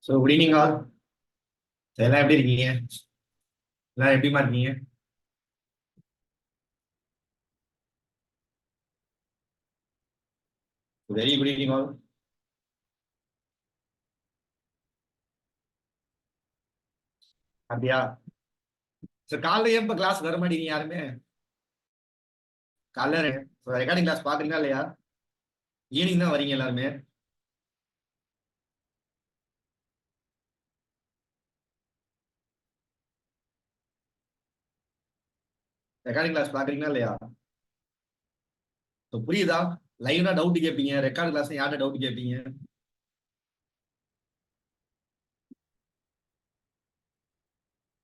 So good evening all. எல்லாம் எப்படி இருக்கீங்க? எல்லாம் எப்படிமா இருக்கீங்க? Very good evening all. அப்படியா? சார் காலைல ஏன் இப்போ கிளாஸ் வர மாட்டேங்க யாருமே? காலைல ரெக்கார்டிங் கிளாஸ் பாக்குறீங்களா இல்லையா? ஈவினிங் தான் வரீங்க எல்லாருமே. ரெக்கார்டிங் கிளாஸ் பாக்குறீங்களா இல்லையா? ஸோ புரியுதா? லைவ்னா டவுட் கேட்பீங்க, ரெக்கார்ட் கிளாஸ் யார்கிட்ட டவுட் கேட்பீங்க?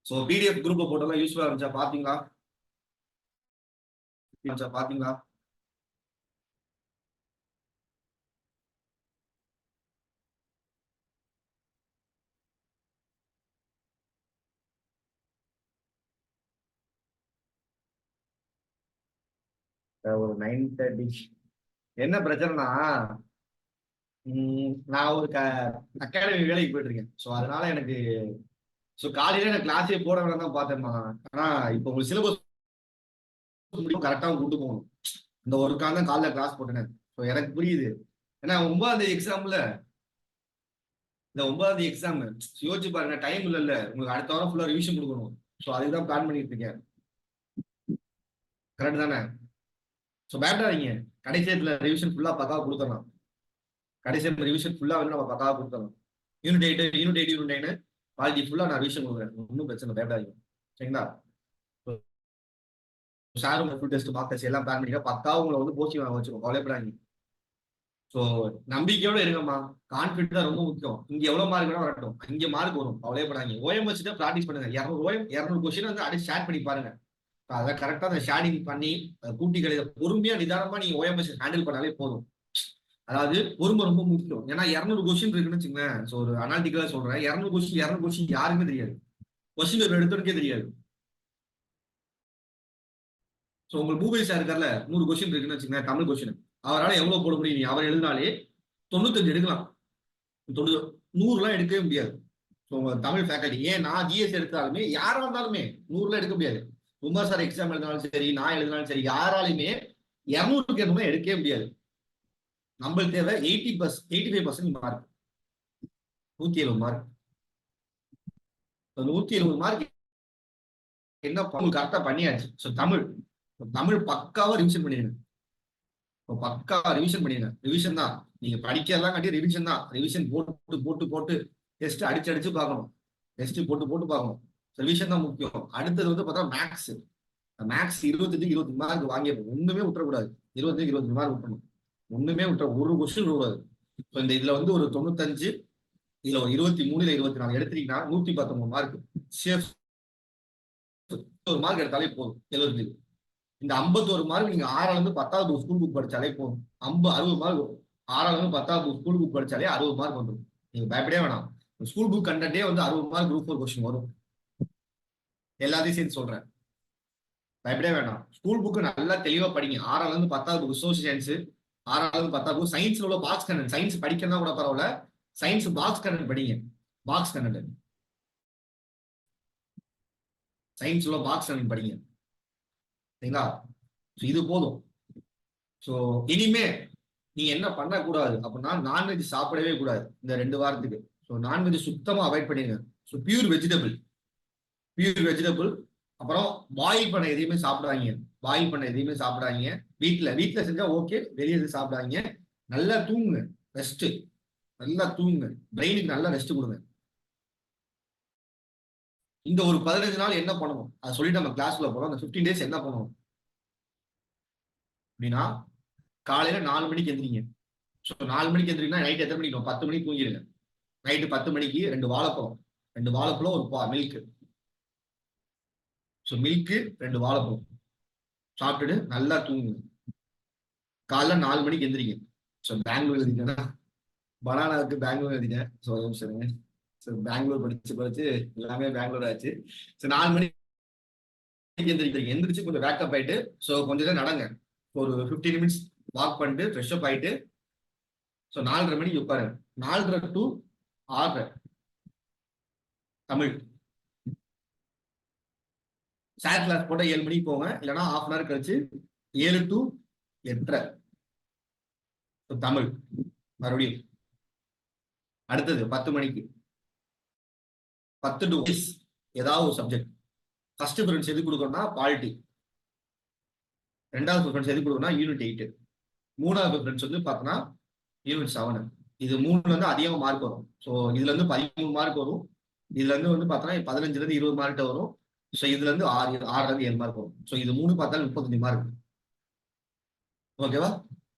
ஸோ பிடிஎஃப் குரூப்பை போட்டோம்லாம் யூஸ்ஃபுல்லாக இருந்துச்சா? பார்த்தீங்களா? பார்த்தீங்களா? ஒரு 9:30. என்ன பிரச்சனைனா, நான் ஒரு அகாடமி வேலைக்கு போயிட்டு இருக்கேன். ஸோ அதனால எனக்கு காலையில எனக்கு கிளாஸே போட வேணாம் தான் பார்த்தேன். ஆனா இப்போ உங்களுக்கு சிலபஸ் கரெக்டா கூட்டு போகணும். இந்த ஒரு கால் தான் காலைல கிளாஸ் போட்டேன். ஸோ எனக்கு புரியுது. ஏன்னா 9ஆம் தேதி எக்ஸாம்ல, இந்த 9ஆம் தேதி எக்ஸாம் யோசிச்சு பாருங்க. டைம் இல்ல உங்களுக்கு, அடுத்த வாரம் ஃபுல்லா ரிவிஷன் கொடுக்கணும். ஸோ அதுதான் பிளான் பண்ணிட்டு இருக்கேன். கரெக்ட் தானே? ஸோ பயப்படாதீங்க. கடைசியத்துல ரிவிஷன் ஃபுல்லா பக்காவா கொடுத்துடலாம். கடைசியில் ரிவிஷன் ஃபுல்லா வந்து நம்ம பக்காவா கொடுத்துடலாம். யூனிட் 8 பாலிட்டி ஃபுல்லா நான் ரிவிஷன் கொடுக்குறேன். ஒன்றும் பிரச்சனை, பயப்படாதீங்க. சரிங்களா? சாரும் ஃபுல் டெஸ்ட் மார்க் டெஸ்ட் எல்லாம் பிளான் பண்ணிக்க பக்காவும் உங்களை வந்து போஸ்டிங் வாங்க வச்சிருக்கோம். கவலைப்படாதீங்க. ஸோ நம்பிக்கையோட இருங்கம்மா. கான்ஃபிடென்ட் தான் ரொம்ப முக்கியம். இங்க எவ்வளவு மார்க் வேணா வரட்டும், இங்க மார்க் வரும். கவலைப்படாதீங்க. OM தான் ப்ராக்டிஸ் பண்ணுங்க. 200 கொஸ்டின் வந்து அப்படியே ஷேர் பண்ணி பாருங்க. அதை கரெக்டா அந்த ஷேடிங் பண்ணி கூட்டி கழித பொறுமையா நிதானமா நீங்க OM ஹேண்டில் பண்ணாலே போதும். அதாவது பொறுமை ரொம்ப முக்கியம். ஏன்னா 200 கொஸ்டின் இருக்குன்னு வச்சுங்களேன். ஸோ ஒரு அனாலிட்டிக்கலா சொல்றேன். 200 கொஸ்டின் யாருக்குமே தெரியாது. கொஸ்டின் எடுத்தவனுக்கே தெரியாது. ஸோ உங்களுக்கு மூவிஸ் இருக்கார்ல, 100 கொஸ்டின் இருக்குன்னு வச்சுக்கோங்க, தமிழ் கொஸ்டின். அவரால் எவ்வளவு போட முடியும்? அவர் எழுதினாலே 95 எடுக்கலாம். 100 எடுக்கவே முடியாது. ஸோ உங்க தமிழ் ஃபேக்கல்டி, ஏன் நான் ஜிஎஸ் எடுத்தாலுமே யாரா இருந்தாலுமே 100 எடுக்க முடியாது. உமர் சார் எக்ஸாம் எழுதினாலும் சரி, நான் எழுதினாலும் சரி, யாராலுமே 200 எடுக்கவே முடியாது. நம்மளுக்கு தேவை 85% மார்க். 170 மார்க். 170 மார்க் என்ன கரெக்டா பண்ணியாச்சு. ஸோ தமிழ் பக்காவா ரிவிஷன் பண்ணிடுங்க. பக்கா ரிவிஷன் பண்ணிடுங்க. ரிவிஷன் தான் நீங்க படிக்கலாம் காட்டி, ரிவிஷன் தான். ரிவிஷன் போட்டு போட்டு போட்டு டெஸ்ட் அடிச்சு பார்க்கணும். டெஸ்ட் போட்டு போட்டு பார்க்கணும். ரிவிஷன் தான் முக்கியம். அடுத்தது வந்து பார்த்தா மேக்ஸ். 25 மார்க் வாங்கிடணும். ஒண்ணுமே விட்டுறக்கூடாது. 25 மார்க் விட்டணும். ஒண்ணுமே ஒரு கொஸ்டின் விடக்கூடாது. இந்த இதுல வந்து ஒரு 95, இதுல ஒரு 23, 24 எடுத்தீங்கன்னா 119 மார்க் சேஃப். ஒரு மார்க் எடுத்தாலே போதும். 70. இந்த 51 மார்க் நீங்க 6ஆல இருந்து 10வது ஸ்கூல் புக் படிச்சாலே போதும். 60 மார்க் வரும். 6ஆல இருந்து 10வது ஸ்கூல் புக் படிச்சாலே 60 மார்க் வந்துடும். நீங்க பயப்படவே வேணாம். ஸ்கூல் புக் கண்டே வந்து 60 மார்க் குரூப் 4 கொஸ்டின் வரும். எல்லாத்தையும் சேர்த்து சொல்றேன். பயப்படவே வேண்டாம். ஸ்கூல் புக்கு நல்லா தெளிவா படிங்க. 6ஆல இருந்து 10வது புக் சோசியல் சயின்ஸ், 6ஆல இருந்து 10வது புக் சயின்ஸ்ல உள்ள பாக்ஸ் கண்டென்ட். சயின்ஸ் படிக்கணும் கூட பரவாயில்ல, சயின்ஸ் பாக்ஸ் கண்டென்ட் படிங்க. பாக்ஸ் கண்டென்ட், சயின்ஸ் உள்ள பாக்ஸ் கண்டென்ட் படிங்க. சரிங்களா? இது போதும். ஸோ இனிமே நீங்க என்ன பண்ணக்கூடாது அப்படின்னா, நான்வெஜ் சாப்பிடவே கூடாது இந்த 2 வாரத்துக்கு. ஸோ நான்வெஜ் சுத்தமா அவாய்ட் பண்ணிடுங்க. So pure vegetable. அப்புறம் பாயில் பண்ண எதையுமே சாப்பிடாதீங்க. பாயில் பண்ண எதையுமே சாப்பிடாதீங்க. வீட்டுல செஞ்சா ஓகே, வெளியே சாப்பிடாதீங்க. நல்லா தூங்குங்க. ரெஸ்ட், நல்லா தூங்குங்க. பிரெயினுக்கு நல்லா ரெஸ்ட் கொடுங்க. இந்த ஒரு 15 நாள் என்ன பண்ணணும் அதை சொல்லிட்டு நம்ம கிளாஸ்ல போறோம். அந்த 15 days என்ன பண்ணணும் அப்படின்னா, காலையில 4 மணிக்கு எந்திரிங்க. ஸோ 4 மணிக்கு எந்திரிங்கன்னா நைட் எத்தனை மணிக்கு? 10 மணிக்கு தூங்கிடுங்க. நைட்டு 10 மணிக்கு 2 வாழைப்பழம் ஒரு மில்க். ஸோ மில்க்கு 2 வாழைப்பழம் சாப்பிட்டுட்டு நல்லா தூங்குங்க. காலைல 4 மணிக்கு எந்திரிங்க. ஸோ பெங்களூர் எழுதிங்கன்னா பனானாவுக்கு பெங்களூர் எழுதிட்டேன். ஸோ சொல்லுங்க. ஸோ பெங்களூர் படிச்சு எல்லாமே பெங்களூர் ஆச்சு. ஸோ 4 மணிக்கு எந்திரிச்சு கொஞ்சம் வேக்கப் ஆயிட்டு, ஸோ கொஞ்சம் தான் நடங்க. ஒரு 15 minutes வாக் பண்ணிட்டு ஃப்ரெஷ் அப் ஆயிட்டு, ஸோ 4:30 மணிக்கு உட்காருங்க. 4:30 to 6:30 தமிழ். சார் கிளாஸ் போட்ட 7 மணிக்கு போங்க, இல்லைன்னா 1/2 hour கழிச்சு 7 to 8:30 தமிழ் மறுபடியும். அடுத்தது 10 மணிக்கு 10 to ஏதாவது ஒரு சப்ஜெக்ட். ஃபர்ஸ்ட் ப்ரிஃபரன்ஸ் எது கொடுக்கணும்னா பாலிட்டி, ரெண்டாவது ப்ரிஃபரன்ஸ் எது கொடுக்கணும்னா யூனிட் 8, மூணாவது ப்ரிஃபரன்ஸ் வந்து பார்த்தோன்னா யூனிட் 7. இது 3ல இருந்து அதிகமாக மார்க் வரும். ஸோ இதுல இருந்து 13 மார்க் வரும், இதுல இருந்து வந்து பார்த்தோன்னா 15ல இருந்து 20 மார்க் வரும். ஸோ இதுல இருந்து 6ல இருந்து 7 மார்க் வரும். ஸோ இது 3 பார்த்தாலும் 35 மார்க். ஓகேவா?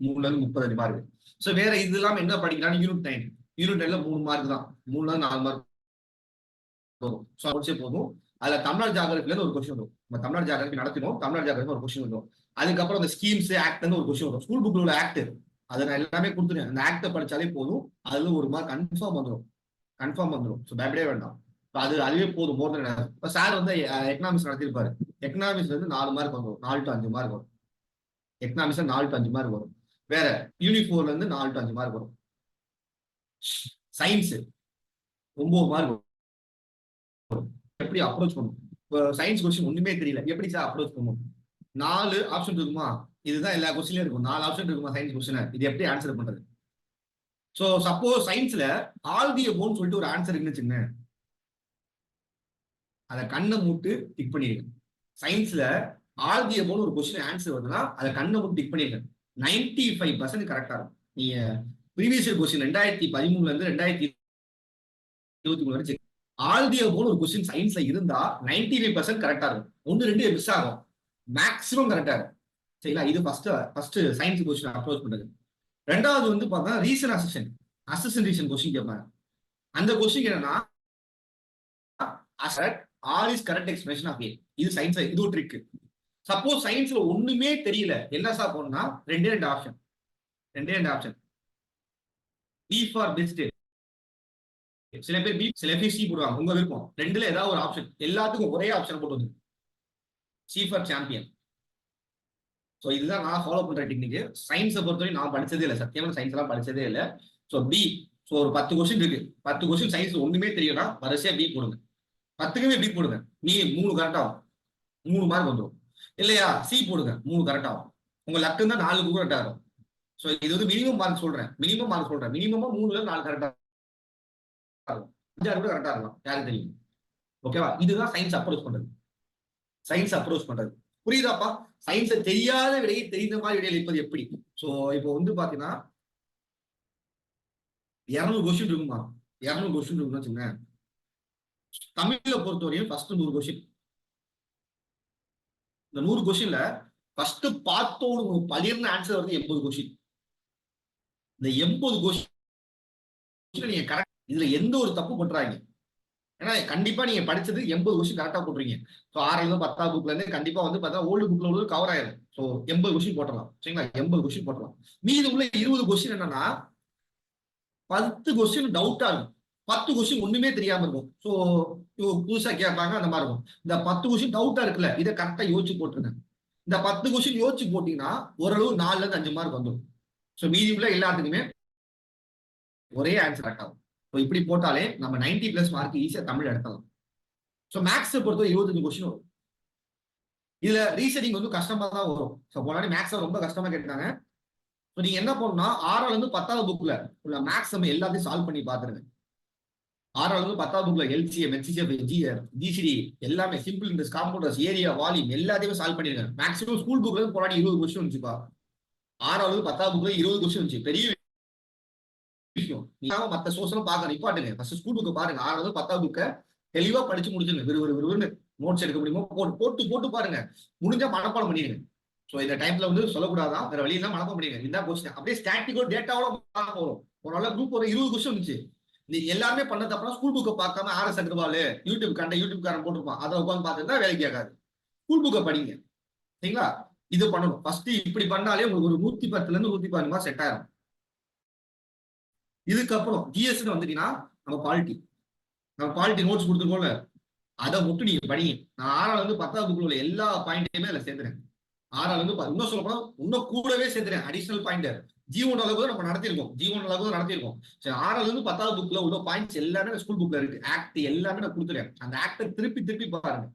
3ல இருந்து 35 மார்க். ஸோ வேற இது இல்லாம என்ன படிக்கிறான்னு யூனிட் 9. யூனிட் 9ல 3 மார்க் தான், 3ல இருந்து 4 மார்க் வரும். ஸோ முடிச்சே போதும். அதுல தமிழ்நாடு ஜியோகிராஃபில இருந்து ஒரு கொஸ்டின் வரும். நம்ம தமிழ்நாடு ஜியோகிராஃபி நடத்தினோம், தமிழ்நாடு ஜியோகிராஃபி ஒரு கொஸ்டின் வரும். அதுக்கப்புறம் அந்த ஸ்கீம்ஸ் ஆக்ட் ஒரு கொஸ்டின் வரும். ஸ்கூல் புக்ல உள்ள ஆக்ட் அதை நான் எல்லாமே கொடுத்துருவேன். அந்த ஆக்டை படிச்சாலே போதும், அதுல ஒரு மார்க் கன்ஃபார்ம் வந்துடும். ஸோ பயப்படவே வேண்டாம். அதுவே போதும். மோர் தென் இப்போ சார் வந்து எக்கனாமிக்ஸ் நடத்திருப்பாரு. எக்கனாமிக்ஸ்ல இருந்து 4 மார்க் வந்துடும், 4 to 5 மார்க் வரும். எக்கனாமிக்ஸ்ல 4 to 5 மார்க் வரும். வேற யூனிட் 4ல இருந்து 4 to 5 மார்க் வரும். சயின்ஸ் 9 மார்க் வரும். எப்படி அப்ரோச் பண்ணும்? இப்போ சயின்ஸ் கொஸ்டின் ஒண்ணுமே தெரியல, எப்படி சார் அப்ரோச் பண்ணும்? 4 ஆப்ஷன் இருக்குமா? இதுதான் எல்லா கொஸ்டின்லயும் இருக்கும். 4 ஆப்ஷன் இருக்குமா சயின்ஸ் கொஸ்டின்? இது எப்படி ஆன்சர் பண்றது? சோ சப்போஸ் சயின்ஸ்ல ஆல் தி அபோவ்னு சொல்லிட்டு ஒரு ஆன்சர் இருந்துச்சுங்க, அதை கண்ணை மூட்டு டிக் பண்ணிருங்க. சயின்ஸ்ல ஆல் தி அபோவ்னு ஒரு கொஸ்டின் ஆன்சர் வருதுன்னா அதை கண்ணை மூட்டு டிக் பண்ணிருங்க. 95% கரெக்டா இருக்கும். நீங்க ப்ரீவியஸ் இயர் கொஸ்டின் 2013ல இருந்து 2023 வரை ஆல் தி அபோவ்னு ஒரு கொஸ்டின் சயின்ஸ்ல இருந்தா 95% கரெக்டா இருக்கும். 1-2 மிஸ் ஆகும், மேக்ஸிமம் கரெக்டா இருக்கும். சரிங்களா? இது ஃபர்ஸ்ட் சயின்ஸ் கொஸ்டின் அப்ரோச் பண்றது. ரெண்டாவது வந்து பார்த்தா ரீசன் அசிஸ்டன்ட் ரீசன் கொஸ்டின் கேட்பாங்க. அந்த கொஸ்டின் என்னன்னா all is correct expression of A. இது சயின்ஸ், இது ஒரு ட்ரிக். சப்போஸ் சயின்ஸ்ல ஒண்ணுமே தெரியல, என்ன சார் போனா 2 ஆப்ஷன். B for best. சில பேர் பி, சில பேர் சி போடுவாங்க. உங்க விருப்பம். 2ல ஏதாவது ஒரு ஆப்ஷன். எல்லாத்துக்கும் ஒரே ஆப்ஷன் போட்டு வந்து சி ஃபார் சாம்பியன். ஸோ இதுதான் நான் ஃபாலோ பண்ற டெக்னிக். சயின்ஸை பொறுத்தவரைக்கும் நான் படிச்சதே இல்லை, சத்தியமான சயின்ஸ் எல்லாம் படிச்சதே இல்லை. So B. ஸோ ஒரு 10 கொஸ்டின் இருக்கு, 10 கொஸ்டின் சயின்ஸ் ஒண்ணுமே தெரியும்னா வரிசையா பி போடுங்க. 10க்குமே பி போடுங்க. நீ 3 கரெக்ட் ஆகும், 3 மார்க் வந்துடும். இல்லையா சி போடுங்க, 3 கரெக்ட் ஆகும். உங்க லக்கு தான் 4 கரெக்ட் ஆகும். ஸோ இது வந்து மினிமம் மார்க் சொல்றேன். மினிமமா 3ல 4 கரெக்டா இருக்கும். 5 கூட கரெக்டா இருக்கும், யாருக்கு தெரியும்? ஓகேவா? இதுதான் சயின்ஸ் அப்ரோச் பண்றது. புரியுதாப்பா? சயின்ஸை தெரியாத விடையை தெரிந்த மாதிரி விடையில் இருப்பது எப்படி? சோ இப்போ வந்து பாத்தீங்கன்னா 200 கொஸ்டின் இருக்குமா? 200 கொஸ்டின் இருக்குன்னு வச்சுங்க. தமிழ்ல பொறுத்தவரையும் ஃபர்ஸ்ட் 100 கொஸ்டின். இந்த 100 கொஸ்டின்ல ஃபர்ஸ்ட் பார்த்தோன்னு உங்களுக்கு பளிர்னு ஆன்சர் வந்து 80 கொஸ்டின். இந்த 80 கொஸ்டின் நீங்க கரெக்ட், இதுல எந்த ஒரு தப்பு பண்றாங்க? ஏன்னா கண்டிப்பா நீங்க படிச்சது 80 கொஸ்டின் கரெக்டா போட்டுறீங்க. ஸோ 6ல இருந்து 10ஆம் புக்ல இருந்து கண்டிப்பா வந்து பார்த்தா ஓல்டு புக்ல உள்ளது கவர் ஆயிடும். ஸோ 80 கொஸ்டின் போட்டலாம். சரிங்களா? 80 கொஸ்டின் போட்டலாம். மீது உள்ள 20 கொஸ்டின் என்னன்னா 10 கொஸ்டின் டவுட்டா இருக்கும், 10 கொஸ்டின் ஒண்ணுமே தெரியாம இருக்கும். ஸோ புதுசா கேட்பாங்க, அந்த மாதிரி இருக்கும். இந்த 10 கொஸ்டின் டவுட்டா இருக்குல்ல, இதை கரெக்டா யோசிச்சு போட்டுருங்க. இந்த 10 கொஸ்டின் யோசிச்சு போட்டீங்கன்னா ஓரளவு 4ல இருந்து 5 மார்க் வந்துடும். ஸோ மீதி உள்ள எல்லாத்துக்குமே ஒரே ஆன்சர் கரெக்ட் ஆகும். இப்படி போட்டாலே நம்ம 90+ மார்க் ஈஸியா தமிழ் எடுக்கலாம். ஸோ மேக்ஸை பொறுத்த 25 கொஸ்டின் வரும். இதுல ரீசனிங் வந்து கஷ்டமா தான் வரும். ஸோ போனாடி மேக்ஸை ரொம்ப கஷ்டமா கேட்டாங்க. ஸோ நீங்க என்ன பண்ணணும்னா 6ல இருந்து 10ஆவது புக்ல உள்ள மேக்ஸ் நம்ம எல்லாத்தையும் சால்வ் பண்ணி பாத்துருங்க. 6ல இருந்து 10ஆவது புக்ல எல்சிஎம், ஹெச்சிஎஃப், ஜிசிடி எல்லாமே, simple interest, compounders, area, volume எல்லாத்தையுமே சால்வ் பண்ணிருங்க. மேக்ஸிமம் ஸ்கூல் புக்ல இருந்து போனாடி 20 கொஸ்டின் வந்துச்சுப்பா. 6வது 10ஆவது புக்ல 20 கொஸ்டின் வந்துச்சு. பெரிய விஷயம். நீங்க மத்த சோர்ஸ்லாம் பார்க்க நிப்பாட்டுங்க. ஃபர்ஸ்ட் ஸ்கூல் புக் பாருங்க. 6வது 10ஆவது புக்க தெளிவா படிச்சு முடிச்சுங்க. விறுவிறுன்னு நோட்ஸ் எடுக்க முடியுமோ போட்டு பாருங்க. முடிஞ்சா மனப்பாடம் பண்ணிடுங்க. ஸோ இந்த டைம்ல வந்து சொல்லக்கூடாதான், வேற வழியெல்லாம் மனப்பாடம் பண்ணிடுங்க. இந்த கொஸ்டின் அப்படியே ஸ்டாட்டிக்கோ டேட்டாவோட பார்க்க போறோம். ஒரு நல்ல குரூப் ஒரு 20 கொஸ்டின் வந்துச்சு. நீ எல்லாமே பண்ணது அப்புறம் ஸ்கூல் புக்கை பார்க்காம RS அகர்வால் யூடியூப் காரன் போட்டுருப்பான், அதை உட்காந்து பார்த்துருந்தா வேலைக்கு கேட்காது. ஸ்கூல் புக்கை படிங்க. சரிங்களா? இது பண்ணணும். ஃபர்ஸ்ட் இப்படி பண்ணாலே உங்களுக்கு ஒரு 110ல இருந்து 115 மார்க் செட் ஆயிரும். இதுக்கப்புறம் ஜிஎஸ்ன்னு வந்துட்டீங்கன்னா நம்ம குவாலிட்டி நோட்ஸ் கொடுத்துருக்கோம்ல, அதை மட்டும் நீங்க படிங்க. நான் 6ல இருந்து 10ஆவது புக்ல உள்ள எல்லா பாயிண்டையுமே அதில் சேர்த்துறேன். 6ல இருந்து இன்னும் சொல்ல போனா இன்னும் கூடவே சேர்த்துறேன் அடிஷனல் பாயிண்ட். G1 அளவுக்கு நம்ம நடத்திருக்கோம். G1 அளவுக்கு நடத்திருக்கோம். சரி, 6ல இருந்து 10வது புக்ல உள்ள பாயிண்ட்ஸ் எல்லாமே ஸ்கூல் புக்ல இருக்கு. ஆக்ட் எல்லாமே நான் கொடுத்துருக்கேன். அந்த ஆக்டை திருப்பி திருப்பி பாருங்க.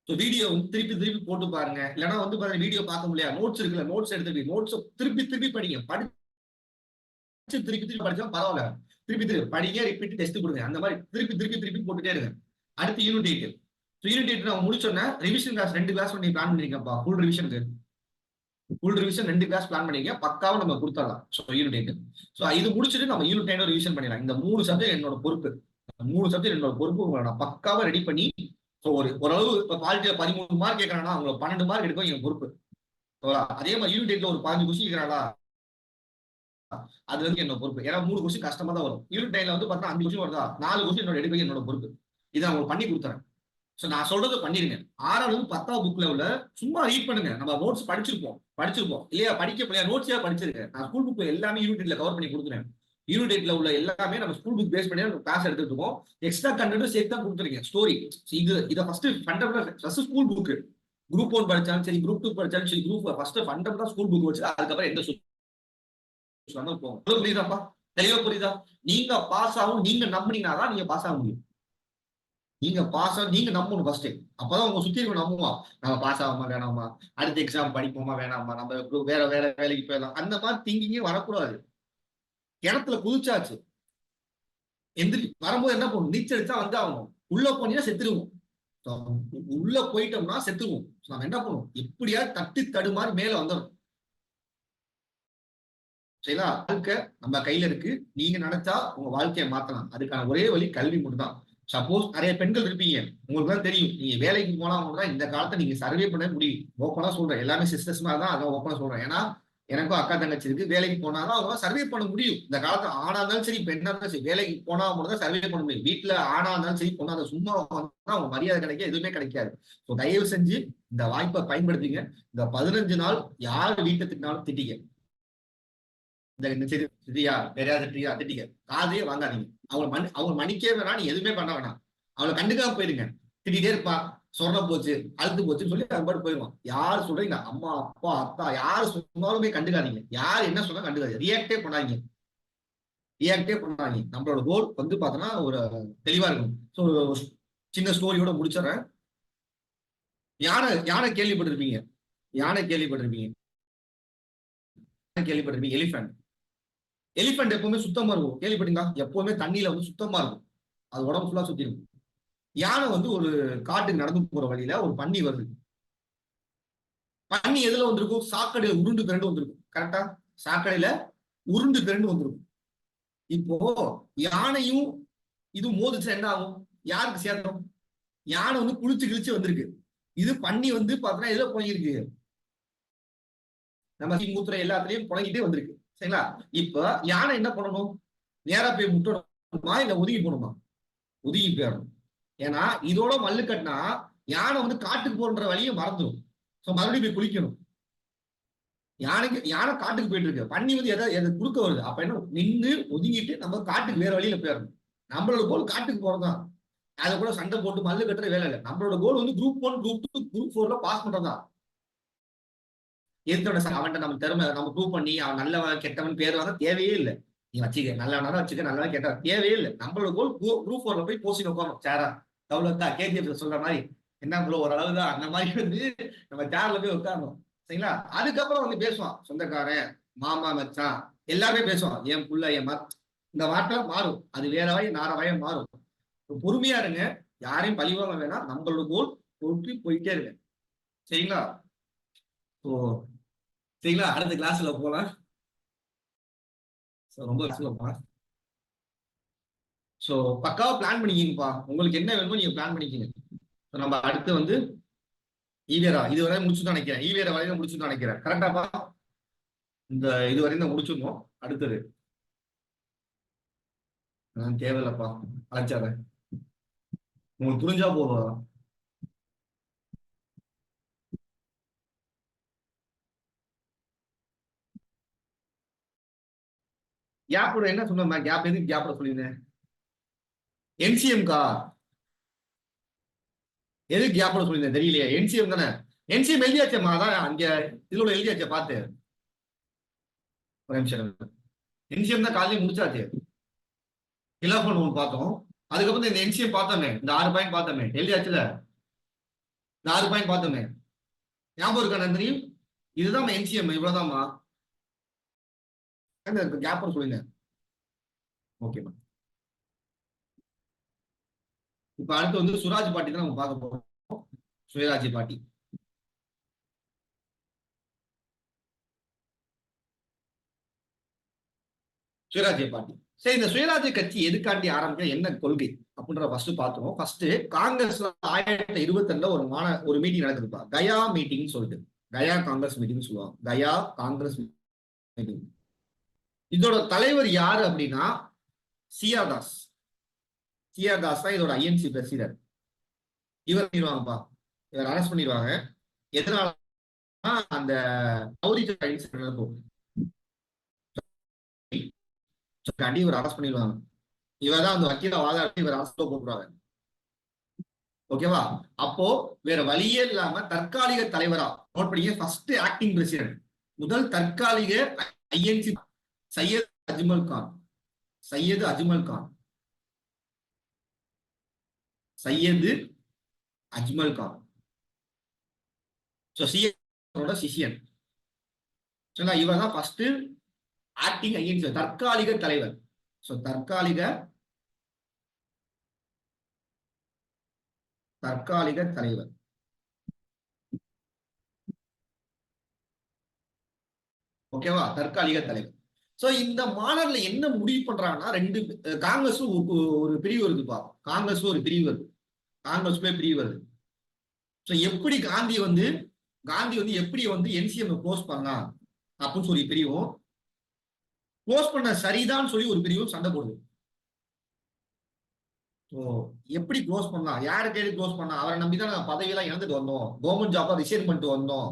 வீடியோ வந்து திருப்பி திருப்பி போட்டு பாருங்க. இல்லைன்னா வந்து பாருங்க, வீடியோ பார்க்க முடியாது, நோட்ஸ் இருக்குல்ல, நோட்ஸ் எடுத்து நோட்ஸ் திருப்பி திருப்பி படிங்க. படிச்சு திருப்பி திருப்பி படிச்சா பரவாயில்ல. திருப்பி திருப்பி படிங்க, ரிப்பீட் டெஸ்ட் கொடுங்க. அந்த மாதிரி திருப்பி திருப்பி திருப்பி போட்டுட்டே இருங்க. அடுத்து யூனிட் 8. யூனிட் 8 நான் முடிச்சோன்னே ரிவிஷன் கிளாஸ் 2 கிளாஸ் நீங்க பிளான் பண்ணிருக்கப்பா. ஃபுல் ரிவிஷனுக்கு ஃபுல் ரிவிஷன் 2 கிளாஸ் பிளான் பண்ணிருக்கேன். பக்காவும் நம்ம கொடுத்துடலாம். So unit 8. ஸோ இது முடிச்சுட்டு நம்ம யூனிட் 9 ரிவிஷன் பண்ணிடலாம். இந்த 3 சப்ஜெக்ட் என்னோட பொறுப்பு. 3 சப்ஜெக்ட் என்னோட பொறுப்பு. உங்களை நான் பக்காவா ரெடி பண்ணி, ஸோ ஓரளவு இப்போ பாலிட்டியில 13 மார்க் கேட்கறானா அவங்க 12 மார்க் எடுக்கும் என் பொறுப்பு. அதே மாதிரி யூனிட் 8ல ஒரு 15 கொஸ்டின் கேட்கறாங்களா, அது வந்து என்னோட பொறுப்பு. ஏன்னா 3 கொஸ்டின் கஷ்டமா தான் வரும். யூனிட் 9ல வந்து பார்த்தா 5 கொஸ்டின் வருதா, 4 கொஸ்டின் என்னோட எடுக்க என்னோட பொறுப்பு. இதை நான் உங்களுக்கு பண்ணி கொடுத்துறேன். ஸோ நான் சொல்றது பண்ணிருங்க. 6வது 10வது புக்ல உள்ள சும்மா ரீட் பண்ணுங்க. நம்ம நோட்ஸ் படிச்சிருப்போம் இல்லையா, படிக்க முடியாது, நோட்ஸியா படிச்சிருக்கேன். நான் ஸ்கூல் புக்ல எல்லாமே யூனிட் 8ல கவர் பண்ணி கொடுத்துறேன். யூனிட் 8ல உள்ள எல்லாமே நம்ம ஸ்கூல் புக் பேஸ் பண்ணி கிளாஸ் எடுத்துட்டு இருக்கோம். எக்ஸ்ட்ரா கண்டென்ட் சேர்த்து தான் கொடுத்துருக்கேன். ஸ்டோரி இதை first fundamental first school book. Group 1 படிச்சாலும் சரி, குரூப் 2 படிச்சாலும் சரி, group first fundamental school book வச்சு அதுக்கப்புறம் எந்த போகும். புரியுதாப்பா? தெளிவா புரியுதா? நீங்க பாஸ் ஆகும், நீங்க நம்பினீங்கன்னா தான் நீங்க பாஸ் ஆக முடியும். நீங்க பாஸ் நீங்க நம்பணும் ஃபர்ஸ்ட். அப்பதான் உங்க சுத்தி இருக்க நம்புவான். நம்ம பாஸ் ஆகாம வேணாமா, அடுத்த எக்ஸாம் படிப்போமா வேணாமா, நம்ம வேற வேற வேலைக்கு போயிடலாம், அந்த மாதிரி திங்கிங்கே வரக்கூடாது. கிணத்துல குதிச்சாச்சு, எந்திரி வரும்போது என்ன பண்ணும், நீச்சல் அடிச்சா வந்து ஆகணும். உள்ள போனீங்கன்னா செத்துருவோம். உள்ள போயிட்டோம்னா செத்துருவோம். நம்ம என்ன பண்ணுவோம், எப்படியா தட்டு தடுமாறி மேல வந்துடும். சரிங்களா? வாழ்க்கை நம்ம கையில இருக்கு. நீங்க நினைச்சா உங்க வாழ்க்கையை மாத்தலாம். அதுக்கான ஒரே வழி கல்வி மட்டும் தான். சப்போஸ் நிறைய பெண்கள் இருப்பீங்க, உங்களுக்கு தான் தெரியும், நீங்க வேலைக்கு போனா தான் இந்த காலத்தை நீங்க சர்வே பண்ண முடியும். ஓப்பனா சொல்றேன், எல்லாமே சிஸ்டர்ஸ் மாதிரி தான், அதான் ஓப்பனா சொல்றேன். ஏன்னா எனக்கும் அக்கா தங்கச்சி இருக்கு. வேலைக்கு போனாதான் அவங்க சர்வே பண்ண முடியும். இந்த காலத்துல ஆனா இருந்தாலும் சரி, பெண்ணா இருந்தாலும் சரி, வேலைக்கு போனா மட்டும் தான் சர்வே பண்ண முடியும். வீட்டுல ஆனா இருந்தாலும் சரி, பொண்ணா இருந்தாலும் சும்மா அவங்க மரியாதை கிடைக்க எதுவுமே கிடைக்காது. தயவு செஞ்சு இந்த வாய்ப்பை பயன்படுத்திங்க. இந்த 15 நாள் யார் வீட்டை திட்டினாலும் திட்டிக்க. இந்த திட்டியா தெரியாத திட்டிக்க, காதையே வாங்காதீங்க. அவங்க மன்னிக்கவே வேணாம், நீ எதுவுமே பண்ண வேணாம். அவளை கண்டுக்காம போயிருங்க. திட்டிகிட்டே இருப்பா, சொர்ணம் போச்சு, அழுத்து போச்சுன்னு சொல்லி அது பாட்டு போயிடுவான். யார் சொல்றீங்க, அம்மா அப்பா அத்தா யாரு சொன்னாலுமே கண்டுக்காதீங்க. யார் என்ன சொன்னா கண்டுக்காதீங்க. ரியாக்டே பண்ணாதீங்க. நம்மளோட கோல் வந்து பாத்தோம்னா ஒரு தெளிவா இருக்கும். ஸோ சின்ன ஸ்டோரியோட முடிச்சிடறேன். யானை யானை கேள்விப்பட்டிருப்பீங்க. யானை கேள்விப்பட்டிருப்பீங்க. எலிஃபண்ட். எலிஃபண்ட் எப்பவுமே சுத்தமா இருக்கும். கேள்விப்பட்டீங்களா? எப்பவுமே தண்ணியில வந்து சுத்தமா இருக்கும். அது உடம்பு ஃபுல்லா சுத்தி இருக்கும். யானை வந்து ஒரு காட்டுக்கு நடந்து போற வழியில ஒரு பன்னி வருது. பன்னி எதுல வந்திருக்கும், சாக்கடையில உருண்டு திரண்டு வந்திருக்கும். கரெக்டா? சாக்கடையில உருண்டு திரண்டு வந்திருக்கும். இப்போ யானையும் இது மோதிச்சு என்ன ஆகும், யாருக்கு சேதம்? யானை வந்து குளிச்சு கிழிச்சு வந்திருக்கு. இது பன்னி வந்து பாத்தீங்கன்னா எதுல போயிருக்கு, நம்ம மூத்திரை எல்லாத்துலயும் புழங்கிட்டே வந்திருக்கு. சரிங்களா? இப்ப யானை என்ன பண்ணணும், நேரா போய் முட்டணுமா இல்ல ஒதுங்கி போகணுமா? ஒதுங்கி போயிடணும். ஏன்னா இதோட மல்லு கட்டினா யானை வந்து காட்டுக்கு போன்ற வழியை மறந்துடும். மறுபடியும் போய் குளிக்கணும். யானை காட்டுக்கு போயிட்டு இருக்கு, பன்னி வந்து எதை குறுக்க வருது. அப்ப என்ன, நின்று ஒதுங்கிட்டு நம்ம காட்டுக்கு வேற வழியில போயிடணும். நம்மளோட கோல் காட்டுக்கு போறதுதான். அதை கூட சண்டை போட்டு மல்லு கட்டுற வேலை இல்லை. நம்மளோட கோல் வந்து குரூப் 1 குரூப் 2 குரூப் 4ல பாஸ் பண்றதுதான். எதோட அவன்கிட்ட நம்ம திறமை நம்ம ப்ரூவ் பண்ணி அவன் நல்லவன் கெட்டவன் பேர் வாங்க தேவையே இல்லை. நீ வச்சுக்க, நல்லவனா வச்சுக்க, நல்லவன் கெட்ட தேவையே இல்லை. நம்மளோட கோல் குரூப் 4ல போய் போஸ்டிங் உட்காரணும். சேரா தௌலத்தா கேஜிஎஃப் சொல்ற மாதிரி என்ன ப்ரோ ஓரளவு தான், அந்த மாதிரி வந்து நம்ம சேர்ல போய் உட்காரணும். சரிங்களா? அதுக்கப்புறம் வந்து பேசுவான், சொந்தக்காரன் மாமா மச்சான் எல்லாருமே பேசுவான், என் புள்ள என் இந்த வார்த்தை மாறும். அது வேற வாய் நார வாய மாறும். பொறுமையா இருங்க, யாரையும் பழிவாங்க வேணாம். நம்மளோட கோல் போட்டு போயிட்டே இருங்க. சரிங்களா? ஓ சரிங்களா? அடுத்த கிளாஸ்ல போலாம். ரொம்ப போலாம். ஸோ பக்காவா பிளான் பண்ணிக்கிங்கப்பா. உங்களுக்கு என்ன வேணுமோ நீங்க பிளான் பண்ணிக்கிங்க. நம்ம அடுத்து வந்து ஈவேரா இதுவரை முடிச்சுதான் நினைக்கிறேன். ஈவேரா வரையும் முடிச்சுதான் நினைக்கிறேன். கரெக்டாப்பா? இந்த இதுவரையும் தான் முடிச்சிடணும். அடுத்தது தேவையில்லப்பா, அழைச்சாரேன். உங்களுக்கு புரிஞ்சா போதும். கேப் என்ன சொன்ன, கேப் எதுக்கு கேப்ல சொல்லியிருந்தேன்? என்சிஎம்கா எதுக்கு கேப்ல சொல்லியிருந்தேன் தெரியலையே. என்சிஎம் தானே, என்சிஎம் எழுதியாச்சேம்மா. அதான் அங்க இதுல எழுதியாச்சே பார்த்து. ஒரு நிமிஷம். என்சிஎம் தான் காலையில முடிச்சாச்சு. கிலோபோன் ஒன்று பார்த்தோம். அதுக்கப்புறம் இந்த என்சிஎம் பார்த்தோமே, இந்த 6 பாயிண்ட் பார்த்தோமே, எழுதியாச்சுல. இந்த 6 பாயிண்ட் பார்த்தோமே, ஞாபகம் இருக்கா நந்தினி? இதுதான் என்சிஎம், இவ்வளவுதான்மா. கேப் சொல்லுங்க. ஓகேமா. இப்ப அடுத்து வந்து சுராஜ் பாட்டி தான் நம்ம பார்க்க போறோம். சுயராஜ்ய பாட்டி. சுயராஜ்ய பாட்டி. சரி, இந்த சுயராஜ்ய கட்சி எதுக்காண்டி ஆரம்பிக்க, என்ன கொள்கை அப்படின்ற ஃபர்ஸ்ட் பார்த்தோம். ஃபர்ஸ்ட் காங்கிரஸ்ல 1922 ஒரு மீட்டிங் நடக்குதுப்பா, கயா மீட்டிங் சொல்லிட்டு. கயா காங்கிரஸ் மீட்டிங் சொல்லுவாங்க. கயா காங்கிரஸ் மீட்டிங். இதோட தலைவர் யாரு அப்படின்னா சிஆர் தாஸ். சிஆர் தாஸ் தான் இதோட ஐஎன்சி பிரசிடென்ட். இவர் பண்ணிடுவாங்கப்பா, இவர் அரெஸ்ட் பண்ணிடுவாங்க. எதனால? அந்த இவர் அரெஸ்ட் பண்ணிடுவாங்க. இவர் தான் அந்த வக்கீல வாதாடி இவர் அரெஸ்ட் போட்டுருவாங்க. ஓகேவா? அப்போ வேற வழியே இல்லாம தற்காலிக தலைவரா நோட் பண்ணீங்க. ஃபர்ஸ்ட் ஆக்டிங் பிரசிடென்ட், முதல் தற்காலிக ஐஎன்சி சையத் அஜ்மல் கான். சையது அஜ்மல் கான். சையது அஜ்மல் கான். சிஷியன். இவர் தான் ஃபர்ஸ்ட் ஆக்டிங் ஐஎன்சி தற்காலிக தலைவர். தற்காலிக தலைவர். ஓகேவா? தற்காலிக தலைவர். சோ இந்த மாநாடுல என்ன முடிவு பண்றாங்கன்னா, ரெண்டு காங்கிரஸும் ஒரு பிரிவு வருதுப்பா. காங்கிரஸ் ஒரு பிரிவு வருது. காங்கிரஸ்ல பிரிவு வருது. எப்படி காந்தி வந்து எப்படி வந்து என்சிஎம் க்ளோஸ் பண்ணலாம் அப்படின்னு சொல்லி பிரிவும், க்ளோஸ் பண்ண சரிதான் சொல்லி ஒரு பிரிவும் சண்டை போடுது. எப்படி க்ளோஸ் பண்ணலாம், யாரு கேட்டு க்ளோஸ் பண்ணலாம், அவரை நம்பிதான் நான் பதவியெல்லாம் இழந்துட்டு வந்தோம், கவர்மெண்ட் ஜாப்பா ரிசைன் பண்ணிட்டு வந்தோம்.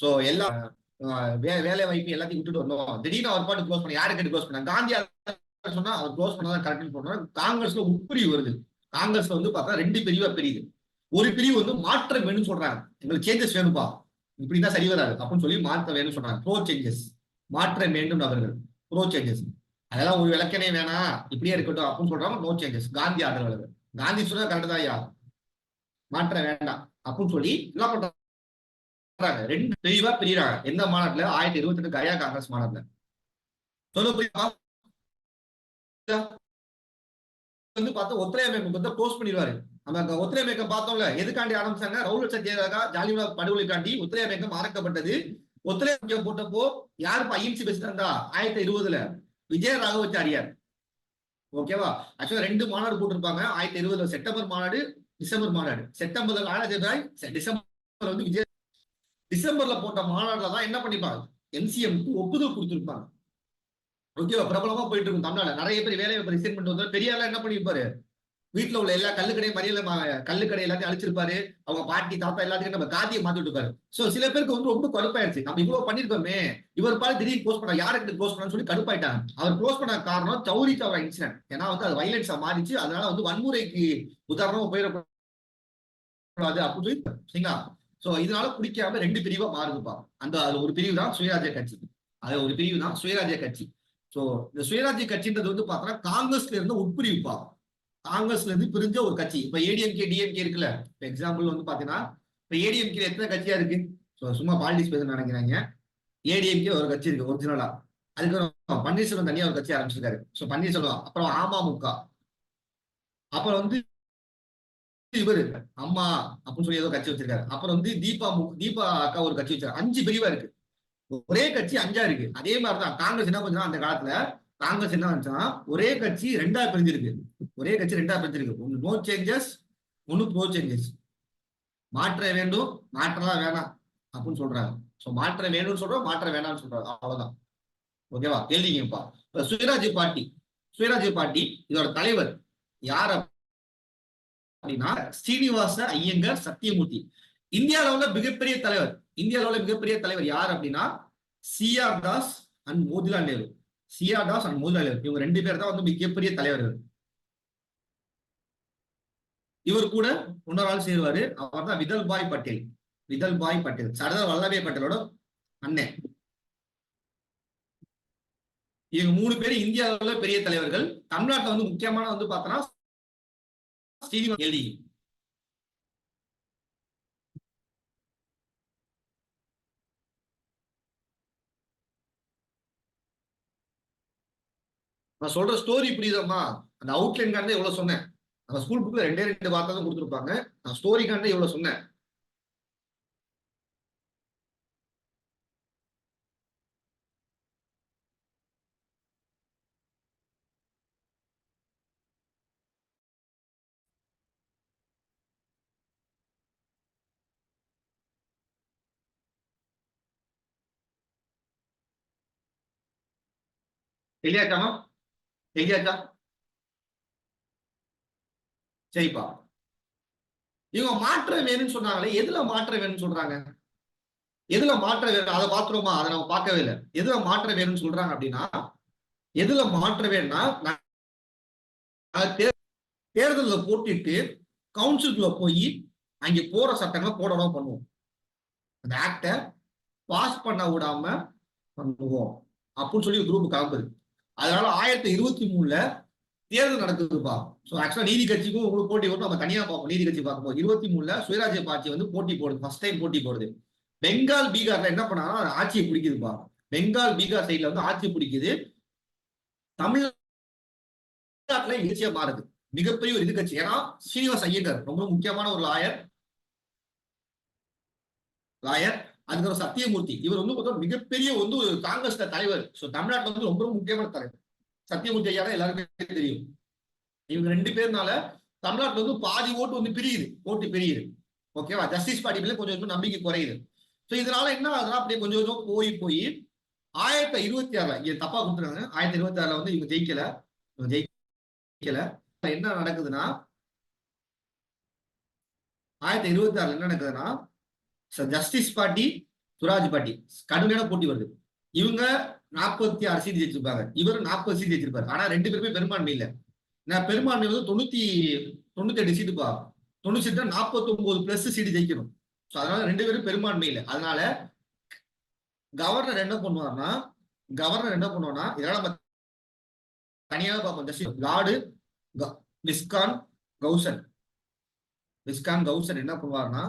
சோ எல்லா வேலை வாய்ப்பு எல்லாத்தையும் விட்டுட்டு வந்தோம். திடீர்னு அவர் பாட்டு க்ளோஸ் பண்ண, யாரு கேட்டு க்ளோஸ் பண்ண? காந்தி சொன்னா அவர் க்ளோஸ் பண்ணதான் கரெக்ட் சொல்றாங்க. காங்கிரஸ்ல உட்பிரிவு வருது. காங்கிரஸ்ல வந்து பார்த்தா ரெண்டு பிரிவா பிரியுது. ஒரு பிரிவு வந்து மாற்றம் வேணும்னு சொல்றாங்க, எங்களுக்கு சேஞ்சஸ் வேணும்பா, இப்படிதான் சரி வராது அப்படின்னு சொல்லி மாற்ற வேணும்னு சொன்னாங்க. ப்ரோ சேஞ்சஸ், மாற்றம் வேண்டும் அவர்கள். ப்ரோ சேஞ்சஸ், அதெல்லாம் ஒரு விளக்கனே வேணாம், இப்படியே இருக்கட்டும் அப்படின்னு சொல்றாங்க. நோ சேஞ்சஸ், காந்தி ஆதரவாளர்கள். காந்தி சொன்னா கரெக்ட் தான் ஐயா, மாற்றம் வேண்டாம் அப்படின்னு சொல்லி என்ன பண்றாங்க, ரெண்டு பிரிவா பிரிறாங்க. எந்த மாநாட்டுல? 1922 கயா காங்கிரஸ் மாநாட்டுல. சொல்ல வந்து பார்த்தா ஒத்துழையாமை வந்து க்ளோஸ் பண்ணிடுவாரு. நம்ம ஒத்துழையாமை பார்த்தோம்ல, எதுக்காண்டி ஆரம்பிச்சாங்க? ரவுலட் சத்யாகிரகா, ஜாலியன்வாலா படுகொலைக்காண்டி ஒத்துழையாமை ஆரம்பிக்கப்பட்டது. ஒத்துழையாமை போட்டப்போ யாருப்பா ஐஎன்சி பிரசிடண்டா? 1920 விஜய ராகவாச்சாரியார். ஓகேவா? ஆக்சுவலா ரெண்டு மாநாடு போட்டிருப்பாங்க 1920 செப்டம்பர் மாநாடு, டிசம்பர் மாநாடு. செப்டம்பர்ல டிசம்பர் வந்து விஜய் டிசம்பர்ல போட்ட மாநாடுல தான் என்ன பண்ணிப்பாங்க, என்சிஎம்க்கு ஒப்புதல் கொடுத்திருப்பாங்க. ஓகேவா? பிரபலமா போயிட்டு இருக்கும் தமிழ்நாடு. நிறைய பேர் வேலையை ரிசைன் பண்ணிட்டு வந்தாரு. பெரியார் என்ன பண்ணிருப்பாரு, வீட்டுல உள்ள எல்லா கல்லுக்கடையும் மறியல கல்லுக்கடை எல்லாத்தையும் அழிச்சிருப்பாரு. அவங்க பாட்டி தாத்தா எல்லாத்தையும் நம்ம காதியை மாத்திட்டு இருப்பாரு. சோ சில பேருக்கு வந்து ரொம்ப கடுப்பாயிருச்சு, நம்ம இவ்வளவு பண்ணிருக்கோமே, இவர் பாரு திடீர்னு க்ளோஸ் பண்ண, யாருக்கு க்ளோஸ் பண்ணு சொல்லி கடுப்பாயிட்டாங்க. அவர் க்ளோஸ் பண்ண காரணம் சௌரி சௌரா இன்சிடென்ட். ஏன்னா வந்து அது வைலன்ஸா மாறிச்சு. அதனால வந்து வன்முறைக்கு உதாரணமா போயிடக்கூடாது அப்படின்னு சரிங்களா? சோ இதனால பிடிக்காம ரெண்டு பிரிவா மாறுதுப்பா. அந்த அது ஒரு பிரிவு தான் சுயராஜ்ய கட்சி. அது ஒரு பிரிவு தான் சுயராஜ்ய கட்சி. சோ இந்த சுயராஜ்ய கட்சின்றது வந்து பாத்தீங்கன்னா காங்கிரஸ்ல இருந்த உட்பிரிவுப்பா. காங்கிரஸ்ல இருந்து பிரிஞ்ச ஒரு கட்சி. இப்ப ஏடிஎம்கே டிஎம்கே இருக்குல்ல, இப்ப எக்ஸாம்பிள் வந்து பாத்தீங்கன்னா இப்ப ஏடிஎம்கே எத்தனை கட்சியா இருக்கு? சும்மா பாலிடிக்ஸ் பேச நினைக்கிறாங்க. ஏடிஎம்கே ஒரு கட்சி இருக்கு ஒரிஜினலா. அதுக்கப்புறம் பன்னீர்செல்வம் தனியா ஒரு கட்சி ஆரம்பிச்சிருக்காரு. சோ பன்னீர்செல்வம், அப்புறம் அமமுக, அப்புறம் வந்து இவரு அம்மா அப்படின்னு சொல்லி ஏதோ கட்சி வச்சிருக்காரு. அப்புறம் வந்து தீபா அக்கா ஒரு கட்சி வச்சிருக்காரு. 5 பிரிவா இருக்கு. ஒரே கட்சி 5 இருக்கு. அதே மாதிரிதான் காங்கிரஸ் என்ன பண்ணுச்சுன்னா, அந்த காலத்துல காங்கிரஸ் என்ன பண்ணுச்சுன்னா, ஒரே கட்சி 2 பிரிஞ்சிருக்கு. ஒரே கட்சி 2 பிரிஞ்சிருக்கு. ஒன்னு நோ சேஞ்சஸ், ஒன்னு ப்ரோ சேஞ்சஸ். மாற்ற வேண்டும், மாற்றலாம் வேணாம் அப்படின்னு சொல்றாங்க. சோ மாற்ற வேணும்னு சொல்றோம், மாற்ற வேணாம்னு சொல்றாங்க. அவ்வளவுதான். ஓகேவா? கேள்விங்கப்பா. சுயராஜ்ய பார்ட்டி, சுயராஜ்ய பார்ட்டி இதோட தலைவர் யார் அப்படின்னா ஸ்ரீனிவாச ஐயங்கார் சத்தியமூர்த்தி. இந்தியா லெவல்ல மிகப்பெரிய தலைவர். இந்தியா லெவல்ல மிகப்பெரிய தலைவர் யார் அப்படின்னா CR Das and Motilal Nehru. CR Das and Motilal Nehru, இவங்க 2 பேர் தான் வந்து மிகப்பெரிய தலைவர்கள். இவர் கூட இன்னொரு ஆள் சேருவாரு, அவர் தான் விதல்பாய் பட்டேல். விதல்பாய் பட்டேல் சர்தார் வல்லபாய் பட்டேலோட அண்ணன். இவங்க 3 பேரும் இந்தியாவில் பெரிய தலைவர்கள். தமிழ்நாட்டில் வந்து முக்கியமான வந்து பார்த்தோன்னா ஸ்ரீனிவாஸ் எழுதி. நான் சொல்ற ஸ்டோரி புரியுதம்மா? அந்த அவுட்லைன் கார்டு எவ்வளவு சொன்னேன். நம்ம ஸ்கூல் புக்ல 2 வார்த்தை தான் கொடுத்துருப்பாங்க. நான் ஸ்டோரி கார்டு எவ்வளவு சொன்னேன். இல்லையாச்சாமா? இல்லையாச்சா? சரிப்பா. இவங்க மாற்றம் வேணும்னு சொன்னாங்களே, எதுல மாற்றம் வேணும்னு சொல்றாங்க? எதுல மாற்றம் வேணும் அதை பாத்துருவோமா? அதை நம்ம பார்க்கவே இல்லை. எதுல மாற்றம் வேணும்னு சொல்றாங்க அப்படின்னா, எதுல மாற்றம் வேணும்னா தேர்தலில் போட்டிட்டு கவுன்சிலுக்குள்ள போய் அங்க போற சட்டங்களை போடணும் பண்ணுவோம். அந்த ஆக்ட பாஸ் பண்ண விடாம பண்ணுவோம் அப்படின்னு சொல்லி குரூப் கிளம்புது. அதனால 1023 தேர்தல் நடக்குதுப்பா. ஸோ ஆக்சுவலா நீதி கட்சிக்கும் உங்களுக்கு போட்டி போட்டு நம்ம தனியா பார்ப்போம். நீதி கட்சி பார்க்கும்போது 23 சுயராஜ்ய பார்ட்டி வந்து போட்டி போடுது. ஃபர்ஸ்ட் டைம் போட்டி போடுது. பெங்கால் பீகார்ல என்ன பண்ணாலும் ஆட்சியை பிடிக்குதுப்பா. பெங்கால் பீகார் சைட்ல வந்து ஆட்சி பிடிக்குது. தமிழ்நாட்டுல ஈஸியா மாறுது. மிகப்பெரிய ஒரு எதிர்கட்சி. ஏன்னா ஸ்ரீனிவாஸ் ஐயங்கர் ரொம்ப முக்கியமான ஒரு லாயர். அதுக்கப்புறம் சத்தியமூர்த்தி இவர் வந்து மிகப்பெரிய வந்து ஒரு காங்கிரஸ் தலைவர். தமிழ்நாட்டில் வந்து ரொம்ப முக்கியமான தலைவர் சத்தியமூர்த்தி ஐயா தான் எல்லாருமே தெரியும். இவங்க 2 பேர்னால தமிழ்நாட்டில் வந்து பாதி ஓட்டு வந்து பிரியுது. ஓட்டு பிரியுது. ஓகேவா? ஜஸ்டிஸ் பார்ட்டி மேல கொஞ்சம் நம்பிக்கை குறையுது. இதனால என்ன ஆகுதுன்னா அப்படியே கொஞ்சம் கொஞ்சம் போய் 1026 இங்க தப்பா கொடுத்துருக்காங்க. 1026 வந்து இவங்க ஜெயிக்கல. என்ன நடக்குதுன்னா 1026 என்ன நடக்குதுன்னா ஜஸ்டிஸ் பார்ட்டி சுராஜ் பார்ட்டி கடுமையான போட்டி வருது. இவங்க 46 சீட் ஜெயிச்சிருப்பாங்க. இவர் 40 சீட் ஜெயிச்சிருப்பாரு. ஆனா 2 பேருமே பெரும்பான்மை இல்லை. நான் பெரும்பான்மை வந்து 98 சீட்டுப்பா. 90 சீட் 49 பிளஸ் சீட் ஜெயிக்கணும். அதனால 2 பேரும் பெரும்பான்மை இல்லை. அதனால கவர்னர் என்ன பண்ணுவார்னா இதெல்லாம் நம்ம தனியாக பார்ப்போம். ஜஸ்டிஸ் லார்டு விஸ்கான் கௌசன் என்ன பண்ணுவார்னா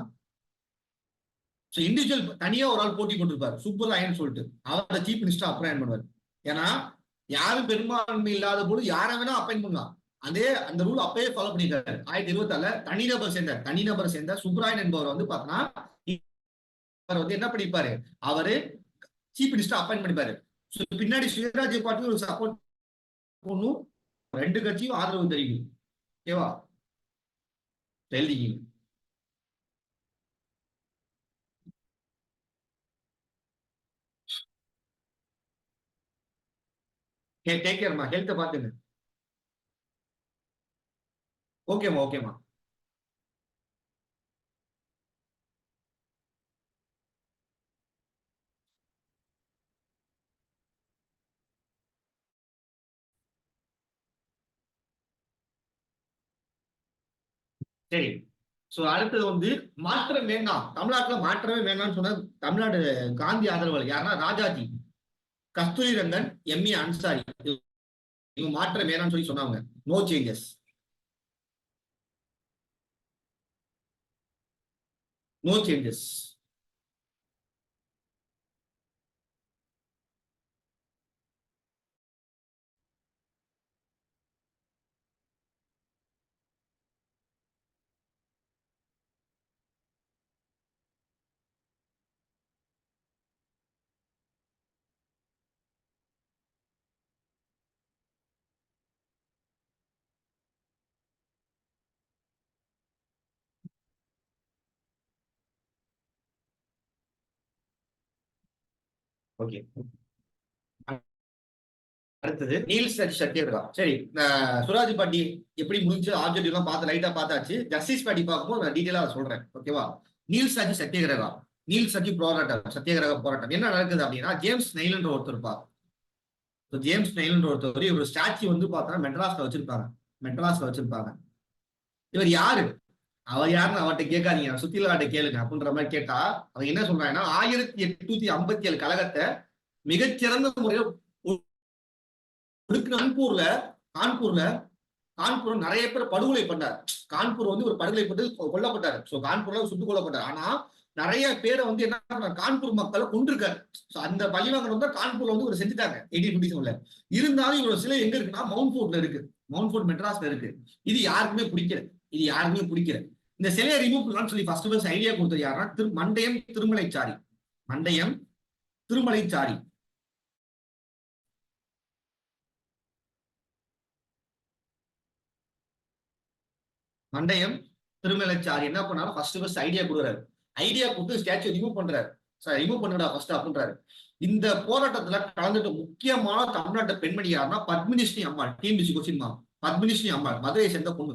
இண்டிவிஜுவல் தனியா ஒரு ஆள் போட்டி போட்டிருப்பாரு. சூப்பர் ராயன்னு சொல்லிட்டு அவரை சீஃப் மினிஸ்டர் அப்பாயின் பண்ணுவார். ஏன்னா யாரும் பெரும்பான்மை இல்லாத போது யாரை வேணா அப்பாயின் பண்ணலாம். அந்த ரூல் அப்பயே ஃபாலோ பண்ணிருக்காரு. 1026 தனிநபர் சேர்ந்த சுப்ராயன் என்பவர் வந்து பாத்தீங்கன்னா அவர் வந்து என்ன பண்ணிப்பாரு, அவரு சீஃப் மினிஸ்டர் அப்பாயின் பண்ணிப்பாரு. பின்னாடி சுயராஜ்ய பார்ட்டி ஒரு சப்போர்ட் பண்ணும். 2 கட்சியும் ஆதரவு தெரிவிக்கும். ஓகேவா? எழுதிக்கிங்க. டேக் கேர்மா. ஹெல்த்தை பாத்துங்க. ஓகேமா. சரி. அடுத்தது வந்து மாற்றம் வேண்டாம். தமிழ்நாட்டுல மாற்றமே வேண்டாம்னு சொன்ன தமிழ்நாடு காந்தி ஆதரவாளர் யாருன்னா ராஜாஜி, கஸ்தூரி ரங்கன், எம்.ஏ. அன்சாரி. இவங்க மாற்றம் வேணாம்னு சொல்லி சொன்னாங்க. No changes. ஓகே. அடுத்தது நீல் சத்யகிரகா. சரி, சுராஜ் பாட்டி எப்படி முடிஞ்சு ஆப்ஜெக்டிவ் எல்லாம் பார்த்து லைட்டா பார்த்தாச்சு. ஜஸ்டிஸ் பாட்டி பார்க்கும்போது நான் டீட்டெயிலா சொல்றேன். ஓகேவா? நீல் சத்யகிரகா சத்தியகிரக போராட்டம் என்ன நடக்குது அப்படின்னா ஜேம்ஸ் நெயில்ன்ற ஒருத்தர் இருப்பார். ஜேம்ஸ் நெயில்ன்ற ஒருத்தர் ஒரு ஸ்டாச்சு வந்து பார்த்தா மெட்ராஸ்ல வச்சிருப்பாங்க. இவர் யாரு, அவர் யாருன்னு அவர்கிட்ட கேட்காதீங்க, சுத்திலாட்ட கேளுங்க அப்படின்ற மாதிரி கேட்டா அவங்க என்ன சொல்றாங்கன்னா 1857 கழகத்தை மிகச்சிறந்த முறையில் கான்பூர்ல கான்பூர்ல கான்பூர் நிறைய பேர் படுகொலை பண்ணார். கான்பூர் வந்து ஒரு படுகொலை பண்ணி கொல்லப்பட்டாரு. சோ கான்பூர்ல சுட்டுக் கொல்லப்பட்டார். ஆனா நிறைய பேரை வந்து என்ன பண்ணார், கான்பூர் மக்களை கொண்டிருக்காரு. அந்த பழிவாங்கல் வந்து கான்பூர்ல வந்து ஒரு செஞ்சுட்டாங்க 1857. இருந்தாலும் இவரோட சிலை எங்க இருக்குன்னா மவுண்ட் ஃபோர்ட்ல இருக்கு. மவுண்ட் ஃபோர்ட் மெட்ராஸ்ல இருக்கு. இது யாருக்குமே பிடிக்கல. இது யாருக்குமே பிடிக்கல. இந்த சிலையை ரிமூவ் பண்ணலாம்னு சொல்லி ஃபர்ஸ்ட் ஐடியா கொடுத்தது யாருன்னா மண்டையம் திருமலைச்சாரி. மண்டையம் திருமலைச்சாரி. மண்டையம் திருமலைச்சாரி என்ன பண்ணாரு, ஃபர்ஸ்ட் ஐடியா கொடுக்குறாரு. ஐடியா கொடுத்து ஸ்டாச்சு ரிமூவ் பண்றாரு. சார் ரிமூவ் பண்ணுடா ஃபர்ஸ்ட் அப்படின்றாரு. இந்த போராட்டத்துல கலந்துட்டு முக்கியமான தமிழ்நாட்டு பெண்மணி யாருன்னா பத்மினிஸ்ரீ அம்மாள். டிஎன்பிசி கொஸ்டின் மா, பத்மினிஸ்ரீ அம்மாள் மதுரையை சேர்ந்த பொண்ணு.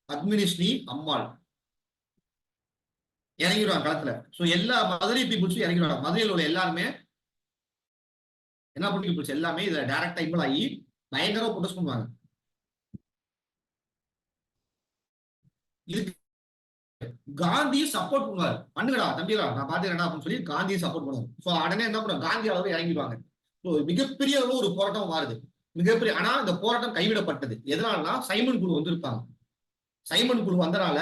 பத்மினிஸ்ரீ அம்மாள் இறங்கிடுவாங்க களத்துல. சோ எல்லா மதுரை பீப்புள்ஸும் இறங்கிடுவாங்க. மதுரையில் உள்ள எல்லாருமே என்ன பீப்புள்ஸ் எல்லாமே இதுல டைரக்டா இன்வால்வ் ஆகி பயங்கரமா ப்ரொடெஸ்ட் பண்ணுவாங்க. இதுக்கு காந்தியை சப்போர்ட் பண்ணுவாரு. பண்ணுங்கடா தம்பிடா நான் பாத்துக்கிறேன் அப்படின்னு சொல்லி காந்தியை சப்போர்ட் பண்ணுவாங்க. சோ உடனே என்ன பண்ணுவாங்க, காந்தி அளவு இறங்கிடுவாங்க. மிகப்பெரிய அளவு ஒரு போராட்டம் மாறுது. மிகப்பெரிய. ஆனா இந்த போராட்டம் கைவிடப்பட்டது. எதனாலனா சைமன் குழு வந்திருப்பாங்க. சைமன் குழு வந்தனால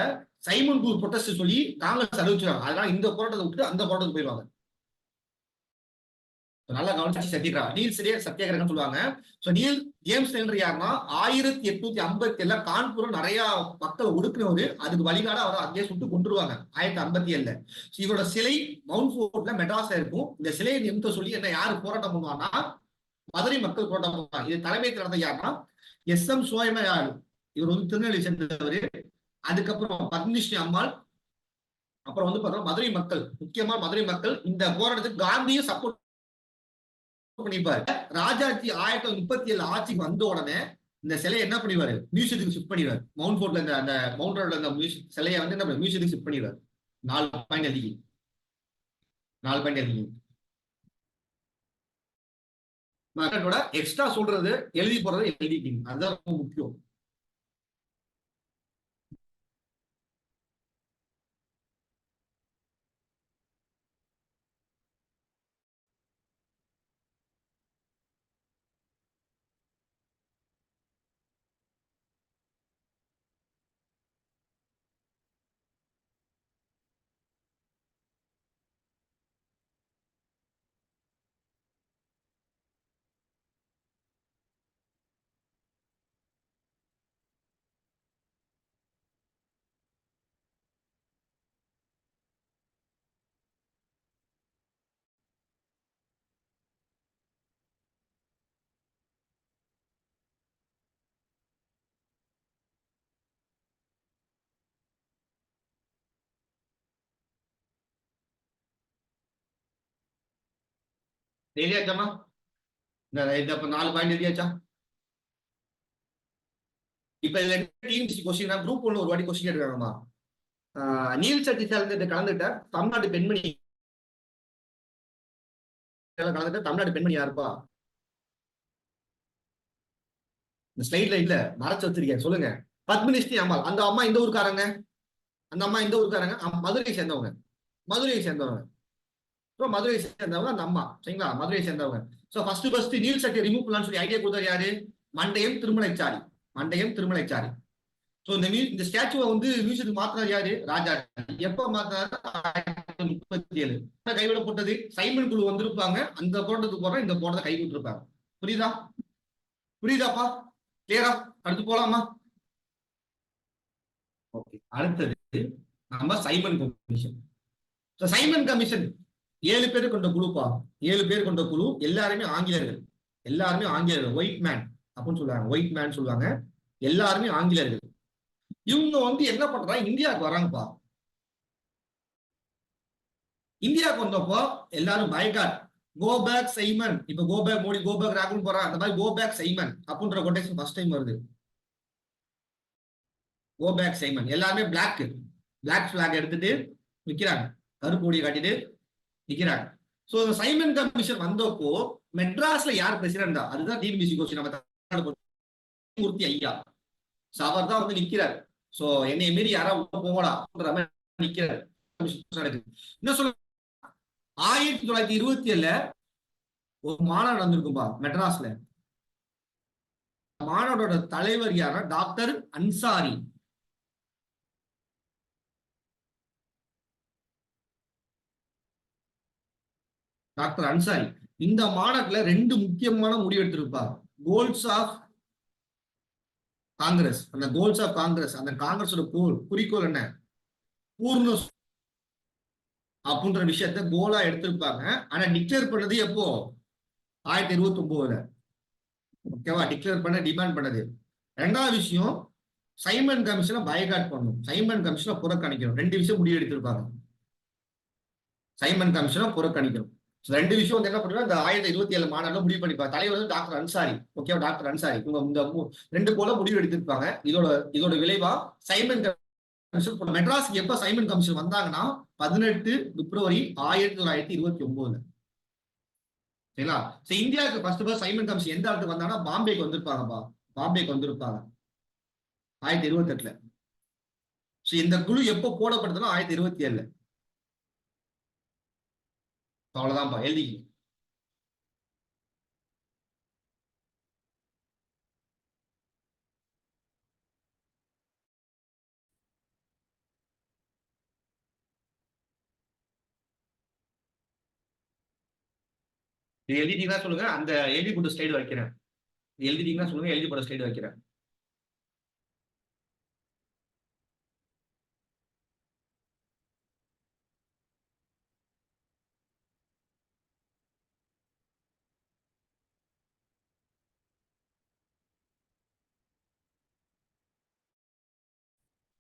சைமன் குழு ப்ரொடெஸ்ட் சொல்லி காங்கிரஸ் அறிவிச்சாங்க. அதனால இந்த போராட்டத்தை விட்டு அந்த போராட்டத்துக்கு போயிடுவாங்க. நல்லா கவனிச்சு சத்தியகிரா நீல் சிறிய சத்தியாகிரகம் சொல்லுவாங்க. நீல் ஜேம்ஸ் டெய்லர் யாருன்னா 1857 கான்பூர் நிறைய மக்கள் ஒடுக்குனவரு. அதுக்கு வழிகாட அவரை அங்கேயே சுட்டு கொண்டுருவாங்க 1857. இவரோட சிலை மவுண்ட் ஃபோர்ட்ல மெட்ராஸ்ல இருக்கும். இந்த சிலையை நிமித்த சொல்லி என்ன யாரு போராட்டம் பண்ணுவாங்கன்னா மதுரை மக்கள் போராட்டம் பண்ணுவாங்க. இது தலைமை நடந்த யாருன்னா எஸ்.எம். சோயமையார். இவர் வந்து திருநெல்வேலி சேர்ந்தவர். அதுக்கப்புறம் பத்மினிஸ்ரீ அம்மாள். அப்புறம் வந்து பார்த்தோம்னா மதுரை மக்கள், முக்கியமா மதுரை மக்கள் இந்த போராட்டத்துக்கு காந்தியை சப்போர்ட் பண்ணிப்பாரு. ராஜாஜி 1937 ஆட்சிக்கு வந்த உடனே இந்த சிலையை என்ன பண்ணிடுவாரு, மியூசியத்துக்கு ஷிஃப்ட் பண்ணிடுவாரு. மவுண்ட் ஃபோர்ட்ல அந்த மவுண்ட் ரோட்ல அந்த சிலையை வந்து என்ன மியூசியத்துக்கு ஷிஃப்ட் பண்ணிடுவாரு. 4 பாயிண்ட் எழுதி 4 பாயிண்ட் எழுதி எக்ஸ்ட்ரா சொல்றது எழுதி போறது எழுதிட்டீங்க. அதுதான் ரொம்ப முக்கியம். எழுதியாச்சாமா? இந்த 4 பாயிண்ட் எழுதியாச்சா? இப்ப இதுல டிஎன்பிசி கொஸ்டின் குரூப் 1 ஒரு வாட்டி கொஸ்டின் எடுக்கிறாங்கம்மா. நீல் சட்டி கலந்துட்ட தமிழ்நாடு பெண்மணி கலந்துட்ட தமிழ்நாடு பெண்மணி யாருப்பா? இந்த ஸ்லைட்ல இல்ல, மறைச்சு வச்சிருக்கேன். சொல்லுங்க. பத்மினிஸ்ரீ அம்மாள். அந்த அம்மா இந்த ஊருக்காரங்க. அந்த அம்மா இந்த ஊருக்காரங்க. மதுரையை சேர்ந்தவங்க. மதுரையை சேர்ந்தவங்க. மதுரையை சேர்ந்தவங்க அந்த அம்மா. சரிங்களா? மதுரையை சேர்ந்தவங்க. சோ ஃபர்ஸ்ட் நீல் சட்டியை ரிமூவ் பண்ணலாம்னு சொல்லி ஐடியா கொடுத்தாரு யாரு? மண்டையம் திருமலைச்சாரி. மண்டையம் திருமலைச்சாரி. சோ இந்த ஸ்டாச்சுவை வந்து மியூசியத்துக்கு மாத்தினார் யாரு? ராஜா. எப்ப மாத்தினாரு? 1937. கைவிடப்பட்டது. சைமன் குழு வந்திருப்பாங்க. அந்த போராட்டத்துக்கு போற இந்த போராட்டத்தை கைவிட்டு இருப்பாங்க. புரியுதா? புரியுதாப்பா? கிளியரா? அடுத்து போலாமா? ஓகே. அடுத்தது நம்ம சைமன் கமிஷன். சைமன் கமிஷன் 7 பேர் கொண்ட குழுப்பா. 7 பேர் கொண்ட குழு. எல்லாருமே ஆங்கிலேயர்கள். எல்லாருமே ஆங்கிலேயர்கள். ஒயிட் மேன் அப்படின்னு சொல்லுவாங்க. ஒயிட் மேன் சொல்லுவாங்க. எல்லாருமே ஆங்கிலேயர்கள். இவங்க வந்து என்ன பண்றாங்க, இந்தியாவுக்கு வராங்கப்பா. இந்தியாவுக்கு வந்தப்போ எல்லாரும் பயக்காட் கோ பேக் சைமன். இப்ப go back Modi, go back ராகுல் போறான். அந்த மாதிரி கோ பேக் சைமன் அப்படின்ற கொட்டேஷன் ஃபர்ஸ்ட் டைம் வருது. Go back Simon. எல்லாருமே பிளாக் பிளாக் எடுத்துட்டு நிக்கிறாங்க. கருப்பு கொடியை காட்டிட்டு நிக்கிறாங்க. சோ சைமன் கமிஷன் வந்தப்போ மெட்ராஸ்ல யார் பிரசிடண்டா? அதுதான் டிஎன்பிசி கொஸ்டின். நம்ம மூர்த்தி ஐயா. அவர் தான் வந்து நிக்கிறார். சோ என்னை மீறி யாராவது போகலாம் நிக்கிறார். என்ன சொல்ல, 1927 ஒரு மாநாடு நடந்திருக்கும்பா மெட்ராஸ்ல. மாநாடோட தலைவர் யாரா? டாக்டர் அன்சாரி. டாக்டர் அன்சாரி இந்த மாநாட்டுல 2 முக்கியமான முடிவு எடுத்திருப்பார். Goals of Congress. அந்த கோல்ஸ் ஆஃப் காங்கிரஸ், அந்த காங்கிரஸோட குறிக்கோள் என்ன? பூர்ண அப்படின்ற விஷயத்த கோலா எடுத்திருப்பாங்க. ஆனா டிக்ளேர் பண்ணது எப்போ? 1929. ஓகேவா? டிக்ளேர் பண்ண டிமாண்ட் பண்ணது. 2வது விஷயம், சைமன் கமிஷனை பயகாட் பண்ணணும், சைமன் கமிஷனை புறக்கணிக்கணும். 2 விஷயம் முடிவு எடுத்திருப்பாங்க. சைமன் கமிஷனை புறக்கணிக்கணும். 2 விஷயம் வந்து என்ன பண்ணுவோம், இந்த 1927 மாநாடுல முடிவு பண்ணிப்பாங்க. தலைவர் வந்து டாக்டர் அன்சாரி. ஓகேவா? டாக்டர் அன்சாரி இவங்க இந்த 2 போல முடிவு எடுத்திருப்பாங்க. இதோட விளைவா சைமன் கமிஷன். மெட்ராஸ்க்கு எப்ப சைமன் கமிஷன் வந்தாங்கன்னா 18 பிப்ரவரி 1929. சரிங்களா? இந்தியாவுக்கு ஃபர்ஸ்ட் சைமன் கமிஷன் எந்த இடத்துக்கு வந்தாங்கன்னா பாம்பேக்கு வந்திருப்பாங்கப்பா. பாம்பேக்கு வந்திருப்பாங்க 1928. இந்த குழு எப்போ போடப்பட்டதுன்னா 1927. அவ்வளவுதான்ப்பா, எழுதிக்க. இது எழுதிட்டீங்கன்னா சொல்லுங்க, அந்த எழுதி போட்ட ஸ்லைடு வைக்கிறேன். எழுதிட்டீங்கன்னா சொல்லுங்க, எழுதி போட்ட ஸ்லைடு வைக்கிறேன்.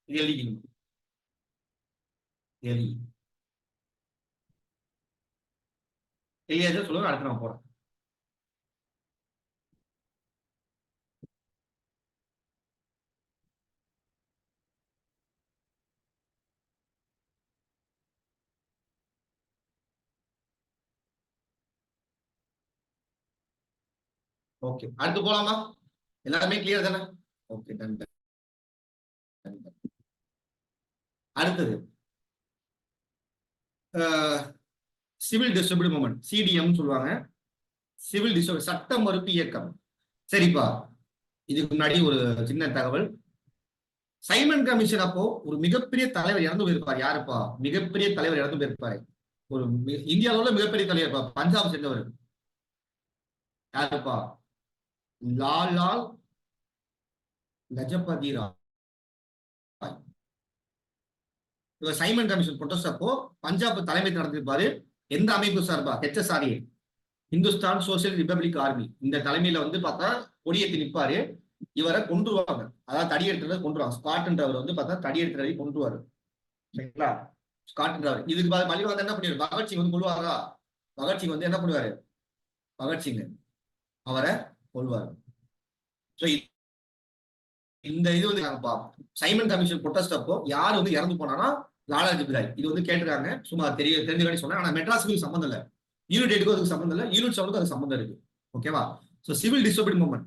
இது எழுதிக்கணும். எழுதி எழுதியாச்சும் சொல்லுங்க, அடுத்து நான் போறேன். ஓகே, அடுத்து போலாமா? எல்லாருமே கிளியர் தானே? Okay, done. அடுத்தது சிவில் டிஸ்ட்ரிபியூட் மூவ்மெண்ட், சிடிஎம் சொல்லுவாங்க. சிவில் டிஸ்ட்ரிபியூட் சட்ட மறுப்பு இயக்கம். சரிப்பா, இதுக்கு முன்னாடி ஒரு சின்ன தகவல். சைமன் கமிஷன் அப்போ ஒரு மிகப்பெரிய தலைவர் இறந்து போயிருப்பார். யாருப்பா? மிகப்பெரிய தலைவர் இறந்து போயிருப்பாரு. ஒரு இந்தியாவில் மிகப்பெரிய தலைவர், பஞ்சாப் சேர்ந்தவர். யாருப்பா? லால் லஜபதி ராய். இவர் சைமன் கமிஷன் ப்ரொடெஸ்ட் அப்போ பஞ்சாப் தலைமை நடந்திருப்பாரு. எந்த அமைப்பு சார்பா? HSRA, Hindustan social republic army. இந்த தலைமையில வந்து பார்த்தா கொடியேற்றி நிற்பாரு. இவரை கொன்றுவாங்க, அதாவது தடியெடுத்துறது கொன்றுவாங்க. ஸ்காட்ன்றவர் வந்து பார்த்தா தடியெடுத்துறதை கொன்றுவாரு. சரிங்களா? ஸ்காட்ன்றவர். இதுக்கு மலிவாக என்ன பண்ணிடுவார்? பகத்சிங் வந்து கொள்வாரா? பகத்சிங் வந்து என்ன பண்ணுவாரு? பகத்சிங் அவரை கொள்வார். இந்த இது வந்து சைமன் கமிஷன் ப்ரொடெஸ்ட் அப்போ யார் வந்து இறந்து போனானா லாலா லஜபதி ராய். இது வந்து கேட்டிருக்காங்க, சும்மா தெரிஞ்ச சொன்னேன். ஆனா மெட்ராஸுக்கு சம்பந்தம் இல்லை, யூனிட் 8க்கும் அதுக்கு சம்பந்தம் இல்லை, யூனிட் 7க்கும் அதுக்கு சம்பந்தம் இருக்கு. ஓகேவா? சோ சிவில் டிஸ்ட்ரிபியூட் மூவ்மெண்ட்,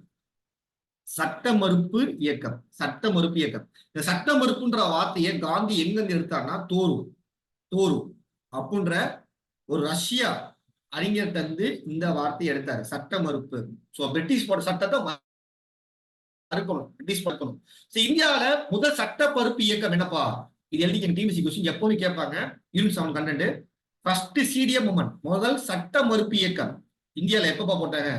சட்ட மறுப்பு இயக்கம். சட்ட மறுப்பு இயக்கம். இந்த சட்ட மறுப்புன்ற வார்த்தையை காந்தி எங்க இருந்து எடுத்தார்னா தோரு அப்படின்ற ஒரு ரஷ்யா அறிஞர் தந்து இந்த வார்த்தையை எடுத்தாரு, சட்ட மறுப்பு. சோ பிரிட்டிஷ் போட்ட சட்டத்தை மறுக்கணும். இந்தியாவில முதல் சட்ட மறுப்பு இயக்கம் என்னப்பா? இது எழுதி டிபிசி கொஸ்டின் எப்போதும் கேட்பாங்க. Unit 7 content. First CTM movement, முதல் சட்ட மறுப்பு இயக்கம் இந்தியாவில எப்பப்பா போட்டாங்க?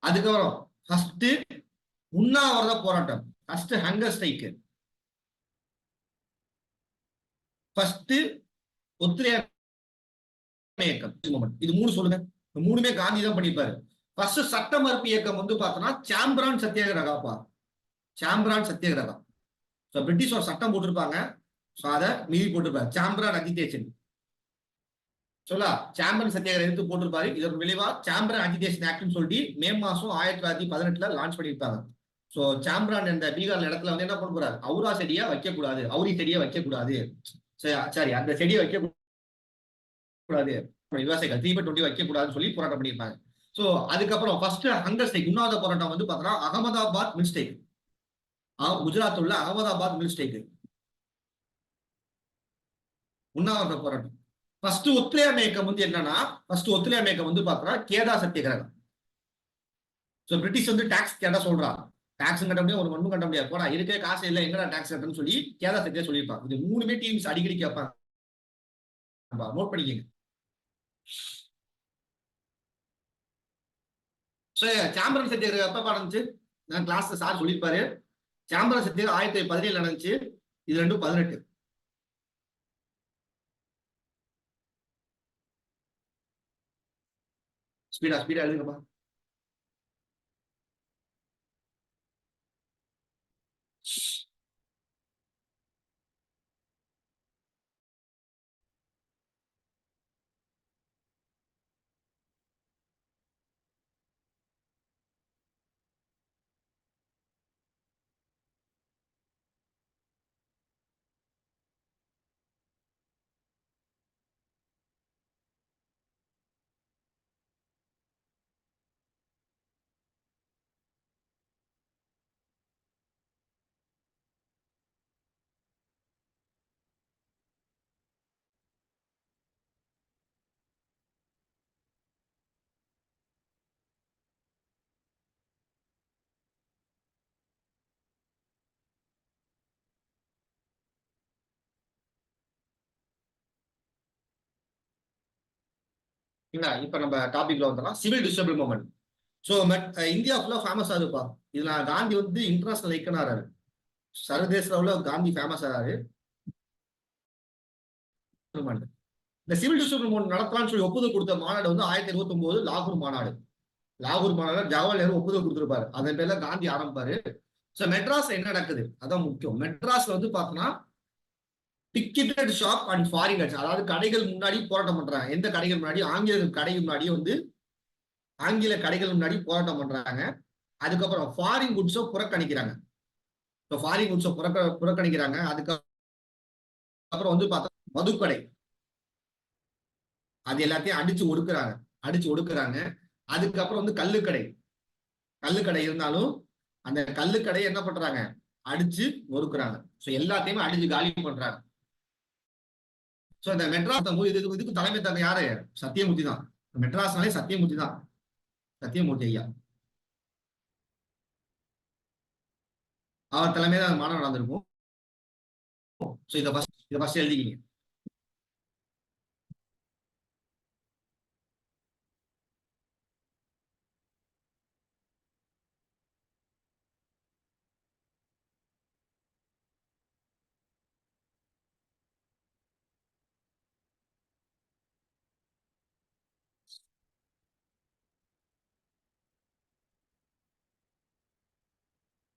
அதுக்கப்புறம் ஃபர்ஸ்ட் உண்ணாவிரத போராட்டம், ஃபர்ஸ்ட் ஹங்கர் ஸ்ட்ரைக், ஃபர்ஸ்ட் ஒத்துழையாமை இயக்கம். இது 3 சொல்லுங்க. 3மே காந்தி தான் பண்ணிருப்பாரு. ஃபர்ஸ்ட் சட்ட மறுப்பு இயக்கம் வந்து பார்த்தோம்னா சாம்பிரான் சத்தியாகிரகாப்பா. சாம்பிரான் சத்தியாகிரகா. பிரிட்டிஷ் ஒரு சட்டம் போட்டிருப்பாங்க, அதை மீறி போட்டிருப்பாரு. சாம்பிரான் அஜிடேஷன் சொல்லா, சாம்பிரான் சத்தியாகிரகம் எடுத்து போட்டிருப்பாரு. இதற்கு விளைவா சாம்பிரான் அஜிடேஷன் ஆக்ட்னு சொல்லிட்டு மே மாசம் 1918 லான்ச் பண்ணியிருப்பாங்க. சோ சாம்பிரான் என்ற பீகார் இடத்துல வந்து என்ன பண்ண போறாரு? அவுரா செடியா வைக்கக்கூடாது, அவுரி செடியை வைக்கக்கூடாது. சரி, அந்த செடியை வைக்க கூடாது, விவசாயிகள் 3/20 வைக்க கூடாதுன்னு சொல்லி போராட்டம் பண்ணியிருப்பாங்க. சோ அதுக்கப்புறம் ஃபர்ஸ்ட் ஹங்கர் ஸ்ட்ரைக், உண்ணாவிரத போராட்டம் வந்து பார்த்தோம்னா அகமதாபாத் மில் ஸ்ட்ரைக். குஜராத் உள்ள அகமதாபாத் மில் ஸ்ட்ரைக் உண்ணாவிரத போராட்டம். ஃபர்ஸ்ட் ஒத்துழையாமை இயக்கம் வந்து என்னன்னா, ஃபர்ஸ்ட் ஒத்துழையாமை இயக்கம் வந்து பாத்தீங்கன்னா கேதா சத்தியகிரகம். ஸோ பிரிட்டிஷ் வந்து டாக்ஸ் கேட்டா சொல்றான், டாக்ஸ் கட்ட முடியாது, ஒரு மண்ணும் கட்ட முடியாது, போடா இருக்கே காசு இல்லை, எங்கடா டாக்ஸ் கட்டணும்னு சொல்லி கேதா சத்தியா சொல்லியிருப்பாங்க. இது மூணுமே டீம்ஸ் அடிக்கடி கேட்பாங்க, நோட் பண்ணிக்கங்க. ஸோ சாம்பரன் சத்தியாகிரகம் எப்ப நடந்துச்சு? நான் கிளாஸ்ல சார் சொல்லியிருப்பாரு. சாம்பரன் சத்தியாகிரகம் 1917 நடந்துச்சு. இது 2018. ஸ்பீடா ஸ்பீடா எழுதுங்கப்பா. இப்ப நம்ம டாபிக்ல வந்துடலாம். சிவில் டிஸ்டர்பிள் மூவ்மெண்ட். ஸோ இந்தியா ஃபுல்லா ஃபேமஸ் ஆகுதுப்பா. இதுல காந்தி வந்து இன்டர்நேஷனல் ஐக்கன் ஆறாரு, சர்வதேச அளவுல காந்தி ஃபேமஸ் ஆறாரு. இந்த சிவில் டிஸ்டர்பிள் மூவ்மெண்ட் நடத்தலாம்னு சொல்லி ஒப்புதல் கொடுத்த மாநாடு வந்து 1929 லாகூர் மாநாடு. லாகூர் மாநாடு ஜவஹர்லால் நேரு ஒப்புதல் கொடுத்திருப்பாரு. அதன் பேர்ல காந்தி ஆரம்பிப்பாரு. ஸோ மெட்ராஸ்ல என்ன நடக்குது அதான் முக்கியம். மெட்ராஸ்ல வந்து பாத்தீங்கன்னா டிக்கெட்டட் ஷாப் அண்ட் ஃபாரினர்ஸ், அதாவது கடைகள் முன்னாடி போராட்டம் பண்றாங்க. எந்த கடைகள் முன்னாடி? ஆங்கில கடைகள் முன்னாடி வந்து ஆங்கில கடைகள் முன்னாடி போராட்டம் பண்றாங்க. அதுக்கப்புறம் ஃபாரின் குட்ஸை புறக்கணிக்கிறாங்க. இப்போ ஃபாரின் குட்ஸை புறக்கணிக்கிறாங்க. அதுக்கப்புறம் வந்து பார்த்தா மதுக்கடை, அது எல்லாத்தையும் அடிச்சு ஒடுக்குறாங்க. அதுக்கப்புறம் வந்து கல்லுக்கடை இருந்தாலும் அந்த கல்லுக்கடையை என்ன பண்றாங்க? அடிச்சு ஒடுக்குறாங்க. ஸோ எல்லாத்தையுமே அடிச்சு காலி பண்றாங்க. ஸோ இந்த மெட்ராஸ் இதுக்கு தலைமை தாங்க யாரு? சத்தியமூர்த்தி தான். மெட்ராஸ்னாலே சத்தியமூர்த்தி தான், சத்தியமூர்த்தி ஐயா. அவர் தலைமையில அந்த மாநாடு நடந்திருக்கும். ஸோ இதை ஃபர்ஸ்ட் எழுதிக்கிங்க.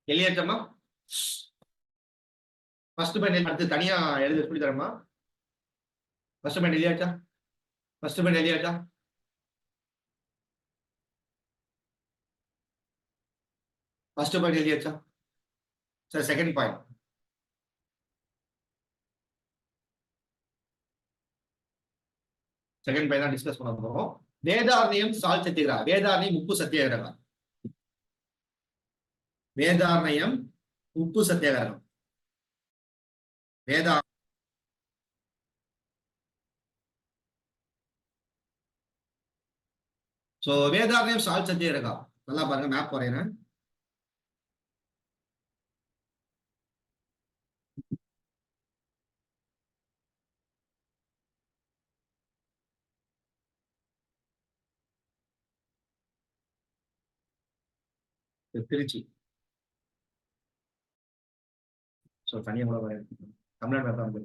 வெளியேற்றமா ஃபர்ஸ்ட் பாயிண்ட் அடுத்து தனியா எழுதி சொல்லி தரமா? ஃபர்ஸ்ட் பாயிண்ட் எழுதியாச்சா? ஃபர்ஸ்ட் பாயிண்ட் எழுதியாச்சா? ஃபர்ஸ்ட் பாயிண்ட் எழுதியாச்சா? சரி, செகண்ட் பாயிண்ட். செகண்ட் பாயிண்ட் தான் டிஸ்கஸ் பண்ண போறோம். வேதாரண்யம் சால் சத்தியகிரகா. வேதாரண்யம் உப்பு சத்தியாகிரகம். வேதாரண்யம் உப்பு சத்தியாகிரகம். வேதா சோ வேதாரண்யம் சால் சத்தியாகிரகம் நல்லா பாருங்க, மேப் வரையறேன். திருச்சி. ஸோ தனியாக கூட வரையறேன். தமிழ்நாடு மேப் தான் வந்து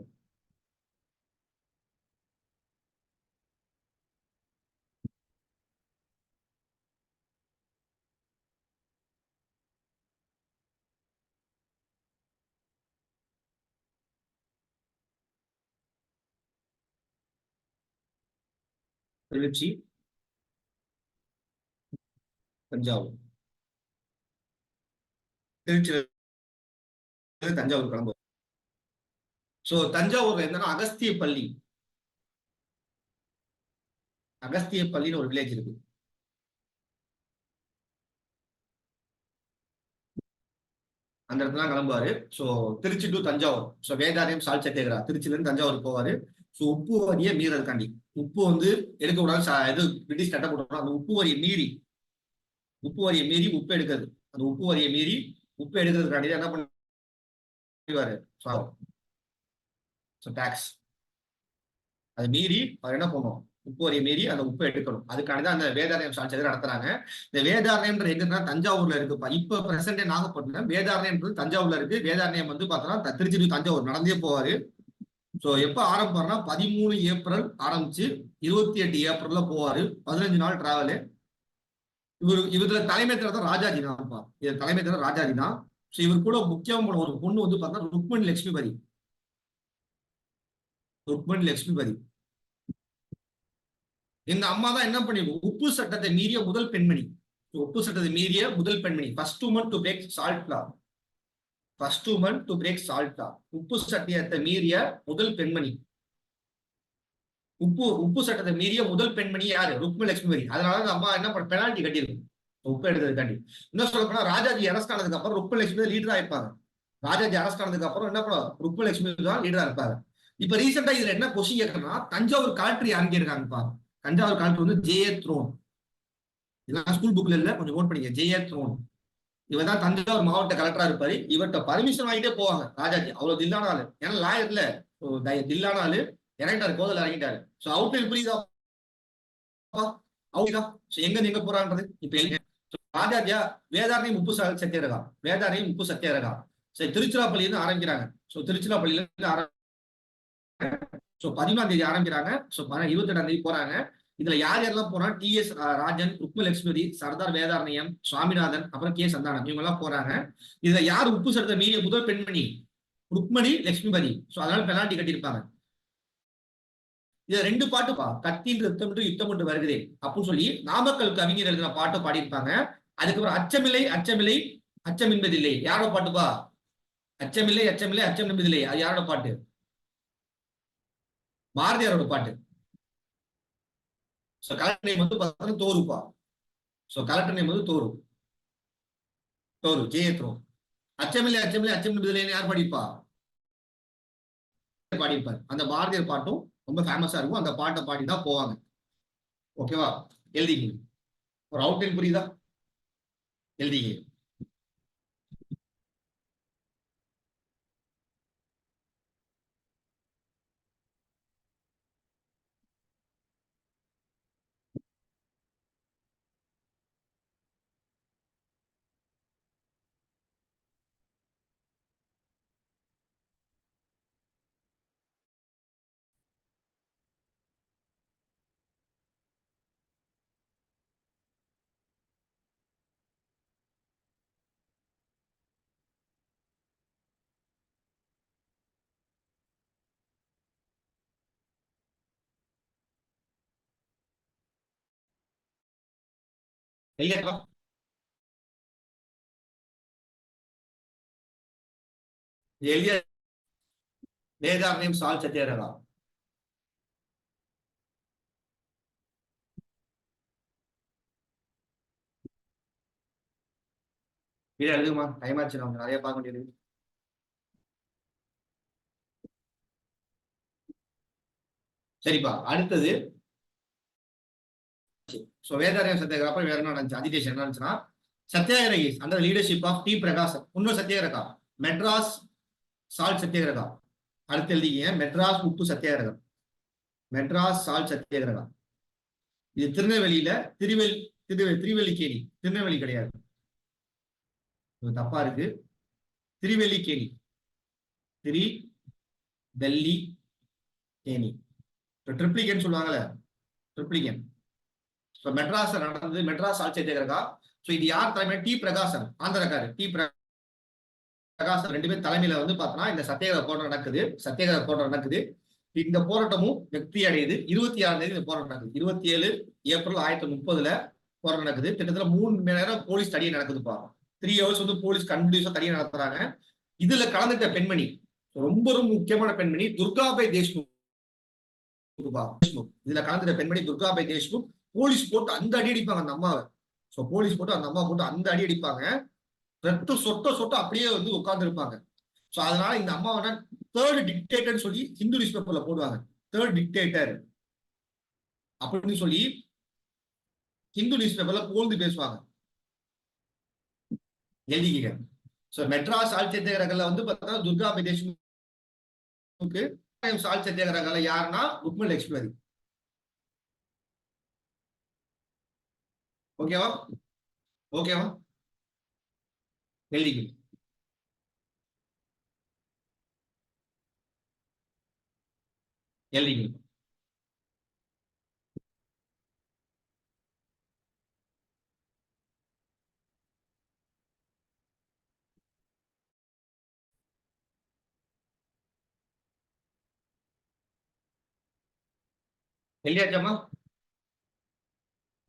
திருச்சி, தஞ்சாவூர். திருச்சியில தஞ்சாவூர் கிளம்பும். சோ தஞ்சாவூர்ல என்னன்னா அகஸ்திய பள்ளின்னு ஒரு வில்லேஜ் இருக்கு. அந்த இடத்துல கிளம்புவாரு. So Trichy to Thanjavur. So Vedaranyam salt satyagraha திருச்சியில இருந்து தஞ்சாவூர் போவாரு. ஸோ உப்பு வரியை மீறதுக்காண்டி உப்பு வந்து எடுக்கக்கூடாது, இது பிரிட்டிஷ் சட்டம் போட்டுறோம். அந்த உப்பு வரியை மீறி உப்பு எடுக்கிறது, அந்த உப்பு வரியை மீறி உப்பு எடுக்கிறதுக்காண்டி என்ன பண்ணுவாரு, டாக்ஸ் அதை மீறி அவர் என்ன பண்ணுவோம், உப்பு வரியை மீறி அந்த உப்பை எடுக்கணும். அதுக்கானதான் அந்த வேதாரண்யம் சாட்சியத்தை நடத்துறாங்க. இந்த வேதாரண்யம்ன்றது எங்கன்னா தஞ்சாவூர்ல இருக்குப்பா. இப்ப பிரசன்டே நாகப்பட்டினம், வேதாரண்யம்ன்றது தஞ்சாவூர்ல இருக்கு. வேதாரண்யம் வந்து பார்த்தோம்னா திருச்சி டு தஞ்சாவூர் நடந்தே போவாரு. ஸோ எப்ப ஆரம்பிப்பாருன்னா 13 ஏப்ரல் ஆரம்பிச்சு 28 ஏப்ரல்ல போவாரு. 15 நாள் டிராவலு. இவருல தலைமை தர ராஜாஜி தான்ப்பா. இது தலைமை தர ராஜாஜி தான். ஸோ இவர் கூட முக்கியமான ஒரு பொண்ணு வந்து பார்த்தா ருக்மணி லட்சுமிபதி. இந்த அம்மா தான் என்ன பண்ணிருக்கோம், உப்பு சட்டத்தை மீறிய முதல் பெண்மணி. First woman to break salt law. உப்பு சட்டத்தை மீறிய முதல் பெண்மணி. உப்பு சட்டத்தை மீறிய முதல் பெண்மணி யாரு, ருக்மணி லட்சுமிபதி. அதனால அம்மா என்ன பண்ண பெனால்டி கட்டிருக்கும் உப்பு எடுத்ததுக்காண்டி. இன்னும் சொல்ல போனா ராஜாஜி அரெஸ்ட் ஆனதுக்கு அப்புறம் ருக்மணி லட்சுமி லீடரா இருப்பாங்க. ராஜாஜி அரெஸ்ட் ஆனதுக்கு அப்புறம் என்ன பண்ணும், ருக்மணி லட்சுமி தான் லீடரா இருப்பாங்க. இப்ப ரீசெண்டா இதுல என்ன கொஸ்டின் கேட்கறதுனா, தஞ்சாவூர் கலெக்டர் யாருங்க இருக்காங்கப்பா. தஞ்சாவூர் கலெக்டர் வந்து ஜே.ஏ. த்ரோன். இதெல்லாம் ஸ்கூல் புக்ல இல்ல, கொஞ்சம் நோட் பண்ணிக்க. ஜே.ஏ. த்ரோன் இவர் தான் தஞ்சாவூர் மாவட்ட கலெக்டரா இருப்பாரு. இவர்கிட்ட பர்மிஷன் வாங்கிட்டே போவாங்க ராஜாஜி. அவ்வளவு தில்லான ஆளு. ஏன்னா லாயர்ல தில்லான ஆளு. இறங்கிட்டாரு, கோதல இறங்கிட்டாரு. சோ அவுட்லைன் புரியுதா, எங்க நீங்க போறான்றது. இப்ப ராஜாஜியா வேதாரண்யம் உப்பு சத்தியாகிரகம். சரி, திருச்சிராப்பள்ளியில இருந்து ஆரம்பிக்கிறாங்க. சோ திருச்சிராப்பள்ளியில இருந்து 11ஆம் தேதி ஆரம்பிக்கிறாங்க. 22ஆம் தேதி போறாங்க. இதுல யார் யாரெல்லாம் போனா, டி.எஸ். ராஜன், ருக்மணி லட்சுமிபதி, சர்தார் வேதாரண்யம், சுவாமிநாதன், அப்புறம் கே. சந்தானம், இவங்க எல்லாம் போறாங்க. இதுல யார் உப்பு சட்டத்தை மீறிய முதல் பெண்மணி, ருக்மணி லட்சுமிபதி. சோ அதனால பெனால்டி கட்டியிருப்பாங்க. இதுல 2 பாட்டுப்பா, கத்தின் யுத்தம் என்று வருகிறேன் அப்படின்னு சொல்லி நாமக்கல் கவிஞர் எழுதின பாட்டை பாடியிருப்பாங்க. அதுக்கப்புறம் அச்சம் என்பதில்லை யாரோட பாட்டுப்பா, அச்சம் என்பதில்லை அது யாரோட பாட்டு, பாரதியாரோட பாட்டு. கலெக்டர் நேம் வந்து பார்த்தா தோருப்பா. கலெக்டர் நேம் வந்து தோரு. ஜே.ஏ. த்ரோன். அச்சம் என்பதில்லை யார் பாடிப்பா, பாடியிருப்பார். அந்த பாரதியார் பாட்டும் ரொம்ப ஃபேமஸா இருக்கும். அந்த பாட்டை பாடி தான் போவாங்க. ஓகேவா, எழுதிங்க. ஒரு அவுட்லைன் புரியுதா, எழுதிங்க. எளிய வேதாரண்யம் சால் சத்தியாகிரகம். இதை எழுதுமா, டைம் ஆச்சு, நம்ம நிறைய பார்க்க வேண்டியது. சரிப்பா, அடுத்தது வேதாரண்யம் சத்தியாகிரகம். அப்புறம் வேற என்ன நடந்துச்சு, அஜிடேஷன் என்ன நடந்துச்சுன்னா, சத்தியாகிரகி under leadership of T. Prakasam. இன்னொரு சத்தியாகிரகம் மெட்ராஸ் சால்ட் சத்தியாகிரகம். அடுத்து எழுதிங்க, மெட்ராஸ் உப்பு சத்தியாகிரகம். இது திருநெல்வேலியில திருவல்லிக்கேணி. திருநெல்வேலி கிடையாது, தப்பா இருக்கு. திருவல்லிக்கேணி, ட்ரிப்ளிகேன் சொல்லுவாங்கல்ல, ட்ரிப்ளிகேன். மெட்ராஸ் நடந்தது, மெட்ராஸ் சால்ட் சத்தியாகிரகம். இது யார் தலைமை, டி. பிரகாசன், ஆந்திரக்காரு. டி. பிரகாசன் 2 பேர் தலைமையில வந்து பார்த்தோம்னா இந்த சத்தியாகிரக போராட்டம் நடக்குது. இந்த போராட்டமும் வெற்றி அடையுது. 26ஆம் தேதி இந்த போராட்டம் நடக்குது. 27 ஏப்ரல் 1930 போராட்டம் நடக்குது. கிட்டத்தட்ட 3 மணி நேரம் போலீஸ் தடியை நடக்குதுப்பா. 3 hours வந்து போலீஸ் கண்டினியூஸா தடியை நடத்துறாங்க. இதுல கலந்துட்ட பெண்மணி, ரொம்ப ரொம்ப முக்கியமான பெண்மணி, துர்காபாய் தேஷ்முக். இதுல கலந்துட்ட பெண்மணி துர்காபாய் தேஷ்முக். போலீஸ் போட்டு அந்த அடி அடிப்பாங்க அந்த அம்மாவை. போலீஸ் போட்டு அந்த அம்மா போட்டு அந்த அடி அடிப்பாங்க. ரத்தம் சொட்ட அப்படியே வந்து உட்கார்ந்து இருப்பாங்க. அதனால இந்த அம்மாவை 3rd டிக்டேட்டர்னு சொல்லி ஹிந்து நியூஸ் பேப்பர்ல போடுவாங்க. தேர்ட் டிக்டேட்டர் அப்படின்னு சொல்லி ஹிந்து நியூஸ் பேப்பர்ல புகழ்ந்து பேசுவாங்க. எழுதிக்க. சோ மெட்ராஸ் சால் சத்தியாகிரகல வந்து பார்த்தா துர்கா பிரதேஷ்முக்கு சால் சத்தியாகிரகல யாருன்னா ருக்மணி லட்சுமி. ஓகேவா? ஓகேவா? எழுதிக்க. எழுதிக்க. எழுதியாச்சாமா?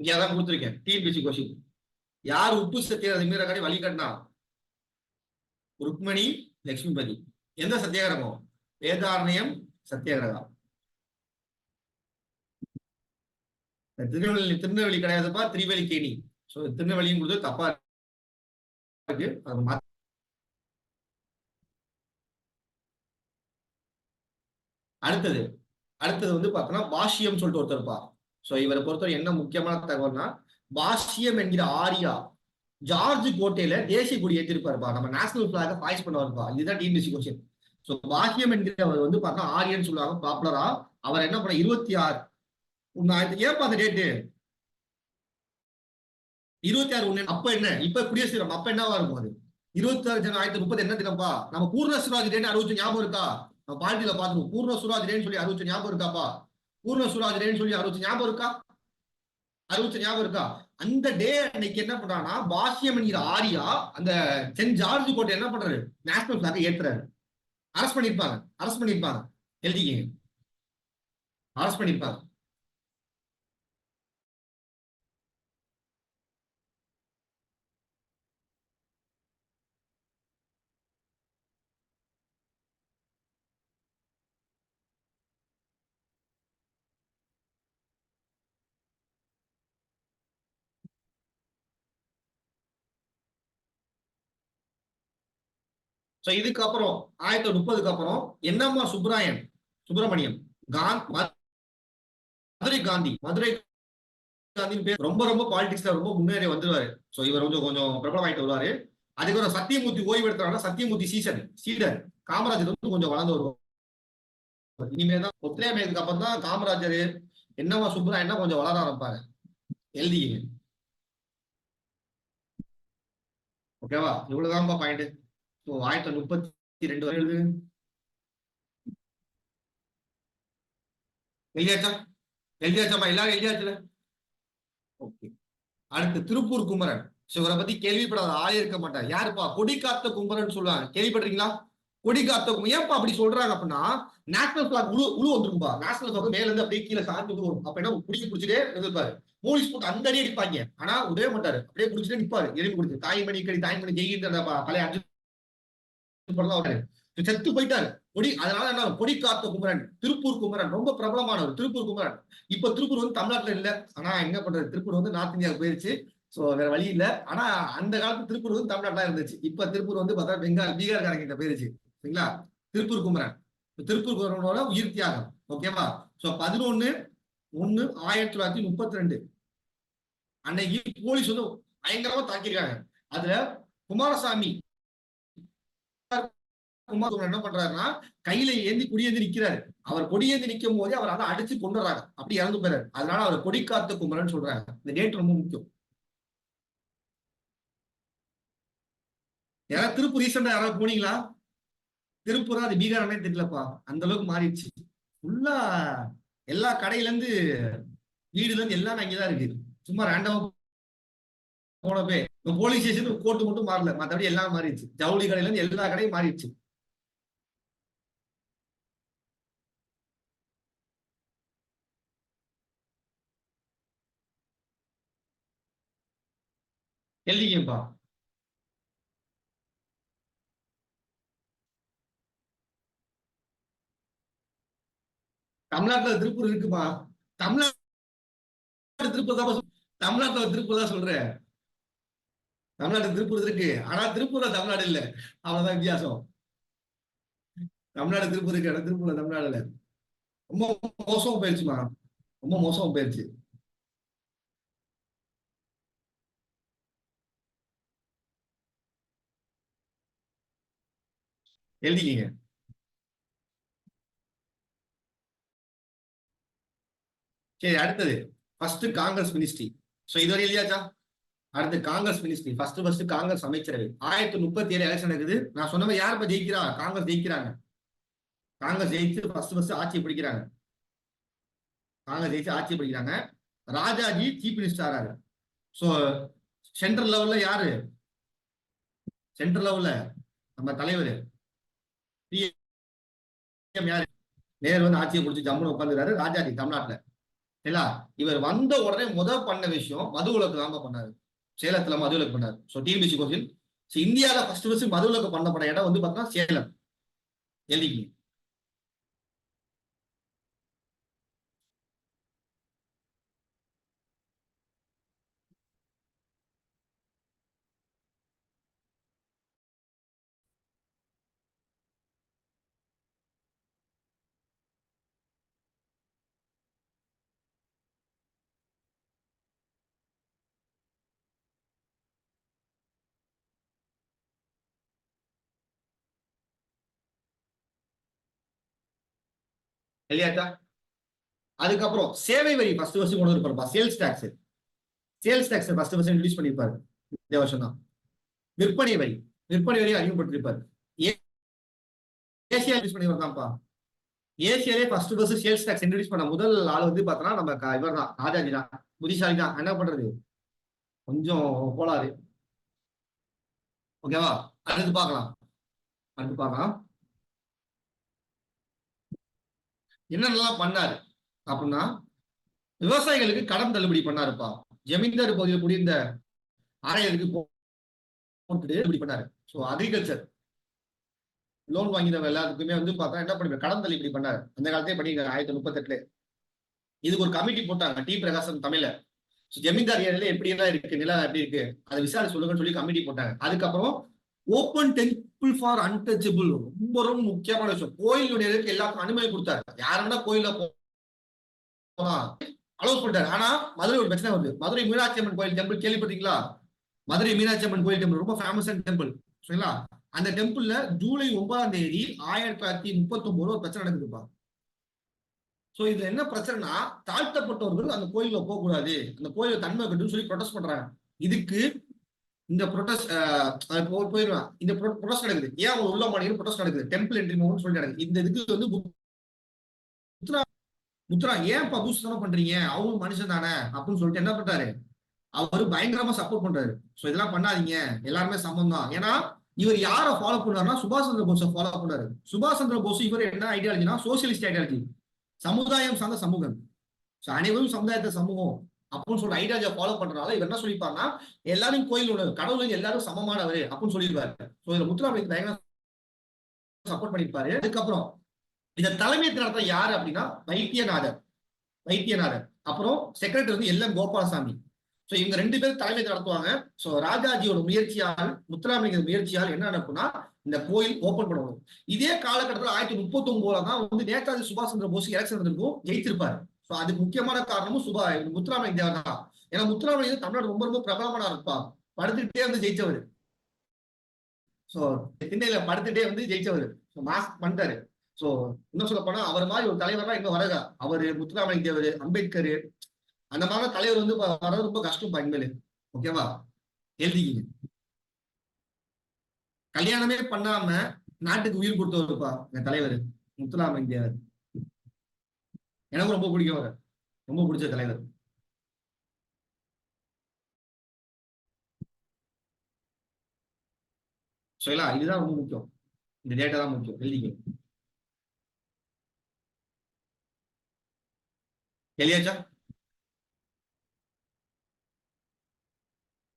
இங்க அதான் கொடுத்துருக்கேன். TNPSC question. யார் உப்பு சத்தியாகிரகம் மீறக்காடி வழிகட்டினா? ருக்மணி லட்சுமிபதி. எந்த சத்தியாகிரகம்? வேதாரண்யம் சத்தியாகிரகம். திருநெல்வேலி கிடையாதுப்பா, திருவல்லிக்கேணி. சோ திருநெல்வேலியும் கொடுத்து தப்பா இருக்கு. அடுத்தது அடுத்தது வந்து பார்த்தோம்னா பாஷ்யம் சொல்லிட்டு ஒருத்தர் இருப்பார். சோ இவரை பொறுத்தவரை என்ன முக்கியமான தகவல்னா, பாஷ்யம் என்கிற ஆரியா ஜார்ஜ் கோட்டையில தேசிய கொடி ஏற்றிருப்பாருப்பா. நம்ம நேஷனல் பிளாக பாய்ஸ் பண்ணுவாருப்பா. இதுதான் டிஎன்பிஎஸ்சி கொஸ்டின். சோ பாஷ்யம் என்கிறவர் வந்து பார்த்தா ஆரியன்னு சொல்லுவாங்க பாப்புலரா. அவர் என்ன பண்ண 26 ஏப்பா அந்த டேட்டு 26/1. அப்ப என்ன? இப்ப குடியரசு தினம். அப்ப என்னவா இருக்கும் அது? 26 ஜனவரி 1930 என்ன தினம்ப்பா? நம்ம பூர்ண சுராஜ் டேன்னு அறிவிச்ச ஞாபகம் இருக்கா? நம்ம பாரதியில பாத்துருவோம். பூர்ண சுராஜ் டேன்னு சொல்லி அறிவிச்ச ஞாபகம் இருக்காப்பா? பூர்ண சுராஜ் டேன்னு சொல்லி அறிவிச்ச ஞாபகம் இருக்கா? அறிவிச்ச ஞாபகம் இருக்கா? அந்த டே அன்னைக்கு என்ன பண்றாங்கன்னா, பாஷ்யம் என்கிற ஆரியா அந்த சென்ட் ஜார்ஜ் கோட்டை என்ன பண்றாரு? நேஷனல் பிளாக ஏத்துறாரு. அரஸ்ட் பண்ணிருப்பாங்க. அரஸ்ட் பண்ணிருப்பாங்க. எழுதிக்கங்க. அரஸ்ட் பண்ணிருப்பாங்க. சோ இதுக்கப்புறம் 1930க்கு அப்புறம் என்னம்மா சுப்பிரமணியம் மதுரை காந்தின்னு பேர் ரொம்ப ரொம்ப பாலிடிக்ஸ்ல ரொம்ப முன்னேறி வந்துருவாரு. சோ இவர் கொஞ்சம் கொஞ்சம் பிரபலமாயிட்டு வருவாரு. அதுக்கப்புறம் சத்தியமூர்த்தி ஓய்வு எடுத்தாங்கன்னா சத்தியமூர்த்தி சீடர் காமராஜர் வந்து கொஞ்சம் வளர்ந்து வருவார். இனிமேதான் ஒத்துழையாமைக்கு அப்புறம் தான் காமராஜர் என்னவா சுப்பராயன்னா கொஞ்சம் வளர ஆரம்பிப்பாங்க. எழுதிங்க. ஓகேவா? இவ்வளவுதான்ப்பா பாயிண்ட். 1932 வரை எழுது. எழுதியாச்சாமா? எல்லாரும் எழுதியாச்சுல? ஓகே. அடுத்து திருப்பூர் குமரன். இவரை பத்தி கேள்விப்படாத ஆளே இருக்க மாட்டார். யாருப்பா? கொடிக்காத்த குமரன் சொல்லுவாங்க. கேள்விப்பட்டிருக்கீங்களா? கொடிக்காத்த ஏன்ப்பா அப்படி சொல்றாங்க அப்படின்னா, நேஷனல் பிளாக் உழு வந்துருக்கும்பா. நேஷனல் பிளாக் மேல இருந்து அப்படியே கீழே சார்ந்து வரும். அப்ப என்ன குடிக்க பிடிச்சிட்டே இருப்பாரு. போலீஸ் போட்டு அந்த அடி அடிப்பாங்க. ஆனா உடவே மாட்டாரு. அப்படியே குடிச்சிட்டே நிப்பாரு. எரிவு குடிச்சு தாய்மணி கடி தாய்மணி ஜெயிக்கின்ற பழைய செத்து போயிட்டாரு. அதனால என்ன கொடி காத்த குமரன், திருப்பூர் குமரன் ரொம்ப பிரபலமானவர். திருப்பூர் குமரன் இப்ப திருப்பூர் வந்து தமிழ்நாட்டுல இல்ல. ஆனா என்ன பண்றது, திருப்பூர் வந்து நார்த் இந்தியாவுக்கு போயிருச்சு. சோ வேற வழி இல்ல. ஆனா அந்த காலத்து திருப்பூர் வந்து தமிழ்நாட்டுல இருந்துச்சு. இப்ப திருப்பூர் வந்து பார்த்தா பீகார்காரங்க போயிருச்சு. சரிங்களா? திருப்பூர் குமரன். திருப்பூர் குமரனோட உயிர் தியாகம். ஓகேவா? சோ 11/1/1932 அன்னைக்கு போலீஸ் வந்து பயங்கரமா தாக்கியிருக்காங்க. அதுல குமாரசாமி என்ன பண்றாருன்னா, கையில ஏந்தி கொடியேந்தி நிக்கிறாரு. அவர் கொடியேந்தி நிக்கும் போதே அவர் அதை அடிச்சு கொண்டுறாங்க. அப்படி இறந்து போறாரு. அதனால அவர் கொடிக்காத்த குமரன் சொல்றாங்க. இந்த டேட் ரொம்ப முக்கியம். யாராவது திருப்பூர் ரீசெண்டா யாராவது போனீங்களா? திருப்பூர் அது பீகார் தெரியலப்பா. அந்த அளவுக்கு மாறிடுச்சு. ஃபுல்லா எல்லா கடையில இருந்து வீடுல இருந்து எல்லாம் அங்கேதான் இருக்கு. சும்மா ரேண்டமா போனப்பே போலீஸ் ஸ்டேஷன் கோர்ட்டு மட்டும் மாறல, மற்றபடி எல்லாம் மாறிடுச்சு. ஜவுளி கடையில இருந்து எல்லா கடையும் மாறிடுச்சு. எழுதிக்கப்பா. தமிழ்நாட்டுல திருப்பூர் இருக்குப்பா. தமிழ்நாடு திருப்பூர் தான் தமிழ்நாட்டுல திருப்பூர் தான் சொல்றேன். தமிழ்நாடு திருப்பூர் இருக்கு. ஆனா திருப்பூர்ல தமிழ்நாடு இல்ல. அவ்வளவுதான் வித்தியாசம். தமிழ்நாடு திருப்பூர் இருக்கு. திருப்பூர்ல தமிழ்நாடு இல்ல. ரொம்ப மோசமா போயிருச்சுமா, ரொம்ப மோசமா போயிருச்சு. எழுதிக்கிங்க. சரி, அடுத்தது ஃபர்ஸ்ட் காங்கிரஸ் மினிஸ்ட்ரி. சோ இதுவரை எழுதியாச்சா? அடுத்து காங்கிரஸ் மினிஸ்ட்ரி. ஃபர்ஸ்ட் காங்கிரஸ் அமைச்சரவை. 1937 எலெக்ஷன் இருக்குது. நான் சொன்ன மாதிரி யார் இப்ப ஜெயிக்கிறா? காங்கிரஸ் ஜெயிக்கிறாங்க. காங்கிரஸ் ஜெயிச்சு ஃபர்ஸ்ட் ஆட்சி பிடிக்கிறாங்க. காங்கிரஸ் ஜெயிச்சு ஆட்சி பிடிக்கிறாங்க. ராஜாஜி சீஃப் மினிஸ்டர் ஆறாரு. சோ சென்ட்ரல் லெவல்ல யாரு? சென்ட்ரல் லெவல்ல நம்ம தலைவர் பிஎம் யாரு? நேரு வந்து ஆட்சியை பிடிச்சி ஜம்முன்னு உட்காந்துருக்காரு. ராஜாஜி தமிழ்நாட்டுல இல்ல. இவர் வந்த உடனே முதல் பண்ண விஷயம் மது விலக்கு தான் பண்ணாரு. சேலத்துல மது விலக்கு பண்ணாரு. சோ டிபிசி கோவில் இந்தியாவில ஃபர்ஸ்ட் மது விலக்கு பண்ணப்பட்ட இடம் வந்து பாத்தீங்கன்னா சேலம். எழுதிக்கிங்க. இல்லையாச்சா? அதுக்கப்புறம் சேவை வரி ஃபர்ஸ்ட் கொண்டு இருப்பாருப்பா. Sales tax. Sales tax first introduce பண்ணிருப்பாரு. இந்த வருஷம் தான். விற்பனை வரி. விற்பனை வரி அறிமுகப்படுத்திருப்பாரு. ஏசியா இன்ட்ரடியூஸ் பண்ணிருப்பாருப்பா. ஏசியாலே ஃபர்ஸ்ட் சேல்ஸ் டாக்ஸ் இன்ட்ரடியூஸ் பண்ண முதல் ஆள் வந்து பார்த்தோன்னா நம்ம இவர் தான், ராஜாஜி தான். புத்திசாலி தான். என்ன பண்றது, கொஞ்சம் கோளாறு. ஓகேவா? அடுத்து பார்க்கலாம். அடுத்து பார்க்கலாம் என்னென்னலாம் பண்ணாரு அப்படின்னா, விவசாயிகளுக்கு கடன் தள்ளுபடி பண்ணாருப்பா. ஜமீன்தார் பகுதியில் குடியிருந்த ஆணையருக்கு போட்டுட்டு இப்படி பண்ணாரு. ஸோ அக்ரிகல்ச்சர் லோன் வாங்கினவங்க எல்லாத்துக்குமே வந்து பார்த்தா என்ன பண்ணி கடன் தள்ளுபடி பண்ணாரு. அந்த காலத்தையே பண்ணிருக்காங்க 1938. இதுக்கு ஒரு கமிட்டி போட்டாங்க, டி பிரகாசம் தமிழ்ல. ஜமீன்தார் ஏரியால எப்படி எல்லாம் இருக்கு, நிலம் எப்படி இருக்கு, அதை விசாரிச்சு சொல்லுங்கன்னு சொல்லி கமிட்டி போட்டாங்க. அதுக்கப்புறம் ஓப்பன் டெம்பிள் ஃபார் அன்டச்சபிள், ரொம்ப ரொம்ப முக்கியமான விஷயம். கோயிலுடைய எல்லாருக்கும் அனுமதி கொடுத்தாரு. யாருன்னா கோயில போலாம் அலோவ் பண்ணிட்டாரு. ஆனா மதுரை ஒரு பிரச்சனை வருது. மதுரை மீனாட்சி அம்மன் கோயில் டெம்பிள் கேள்விப்பட்டீங்களா? மதுரை மீனாட்சி அம்மன் கோயில் டெம்பிள் ரொம்ப ஃபேமஸான டெம்பிள். சரிங்களா? அந்த டெம்பிள்ல ஜூலை 9ஆம் தேதி 1939 ஒரு பிரச்சனை நடக்குதுப்பா. சோ இதுல என்ன பிரச்சனைனா, தாழ்த்தப்பட்டவர்கள் அந்த கோயில போக கூடாது, அந்த கோயில தன்மை கட்டுன்னு சொல்லி ப்ரொடெஸ்ட் பண்றாங்க. இதுக்கு இந்த ப்ரொடெஸ்ட் போயிடுவான். இந்த ப்ரொடெஸ்ட் நடக்குது. ஏன் அவங்க உள்ள மாநிலம் ப்ரொடெஸ்ட் நடக்குது? டெம்பிள் என்ட்ரி மூவ்மெண்ட் சொல்லி நடக்குது. இந்த இதுக்கு வந்து முத்ரா முத்ரா ஏன் பூசணம் பண்றீங்க, அவங்க மனுஷன் தானே அப்படின்னு சொல்லிட்டு என்ன பண்றாரு, அவரு பயங்கரமா சப்போர்ட் பண்றாரு. சோ இதெல்லாம் பண்ணாதீங்க, எல்லாருமே சமம் தான். ஏன்னா இவர் யாரை ஃபாலோ பண்ணாருன்னா சுபாஷ் சந்திர போஸை ஃபாலோ பண்ணாரு. சுபாஷ் சந்திர போஸ் இவர் என்ன ஐடியாலஜினா சோசியலிஸ்ட் ஐடியாலஜி, சமுதாயம் சார்ந்த சமூகம். அனைவரும் சமுதாயத்தை சமூகம் அப்படின்னு சொல்ற ஐடியாலஜியை ஃபாலோ பண்றதுனால இவர் என்ன சொல்லிப்பாருன்னா, எல்லாரும் கோயில் உணவு, கடவுள் எல்லாரும் சமமானவர் அப்படின்னு சொல்லியிருப்பாரு. சோ இதுல முத்துராமலிங்க பயங்கர சப்போர்ட் பண்ணிருப்பாரு. அதுக்கப்புறம் இந்த தலைமை நடத்த யாரு அப்படின்னா வைத்தியநாதர். வைத்தியநாதர் அப்புறம் செக்ரட்டரி வந்து எல் எம் கோபாலசாமி. சோ இவங்க 2 பேரும் தலைமை நடத்துவாங்க. சோ ராஜாஜியோட முயற்சியால், முத்துராமலிங்க முயற்சியால் என்ன நடக்கும்னா இந்த கோயில் ஓபன் பண்ணுவோம். இதே காலகட்டத்தில் 1939 தான் வந்து நேதாஜி சுபாஷ் சந்திர போஸ் எலெக்ஷன் நடந்திருக்கும், ஜெயிச்சிருப்பாரு. சோ அதுக்கு முக்கியமான காரணமும் முத்துராமலிங்க தேவர் தான். ஏன்னா முத்துராமலிங்க தமிழ்நாடு ரொம்ப ரொம்ப பிரபலமான இருப்பா. படுத்துக்கிட்டே வந்து ஜெயிச்சவர். சோ திண்ணையில படுத்துட்டே வந்து ஜெயிச்சவர். மாஸ்க் பண்ணிட்டாரு. சோ இன்னும் சொல்ல போனா அவர் மாதிரி ஒரு தலைவர்லாம் இன்னும் வரதா. அவரு முத்துராமலிங்க தேவர், அம்பேத்கர், அந்த மாதிரி தலைவர் வந்து வர்றது ரொம்ப கஷ்டம் இனிமேல். ஓகேவா? எழுதிக்கிங்க. கல்யாணமே பண்ணாம நாட்டுக்கு உயிர் கொடுத்தவருப்பா என் தலைவர் முத்துராமலிங்க தேவர். எனக்கு ரொம்ப பிடிக்கும் அவர், ரொம்ப பிடிச்ச தலைவர். சரிங்களா? இதுதான் ரொம்ப முக்கியம். இந்த டேட்டா தான் முக்கியம். எழுதிக்க. எழுதியாச்சா?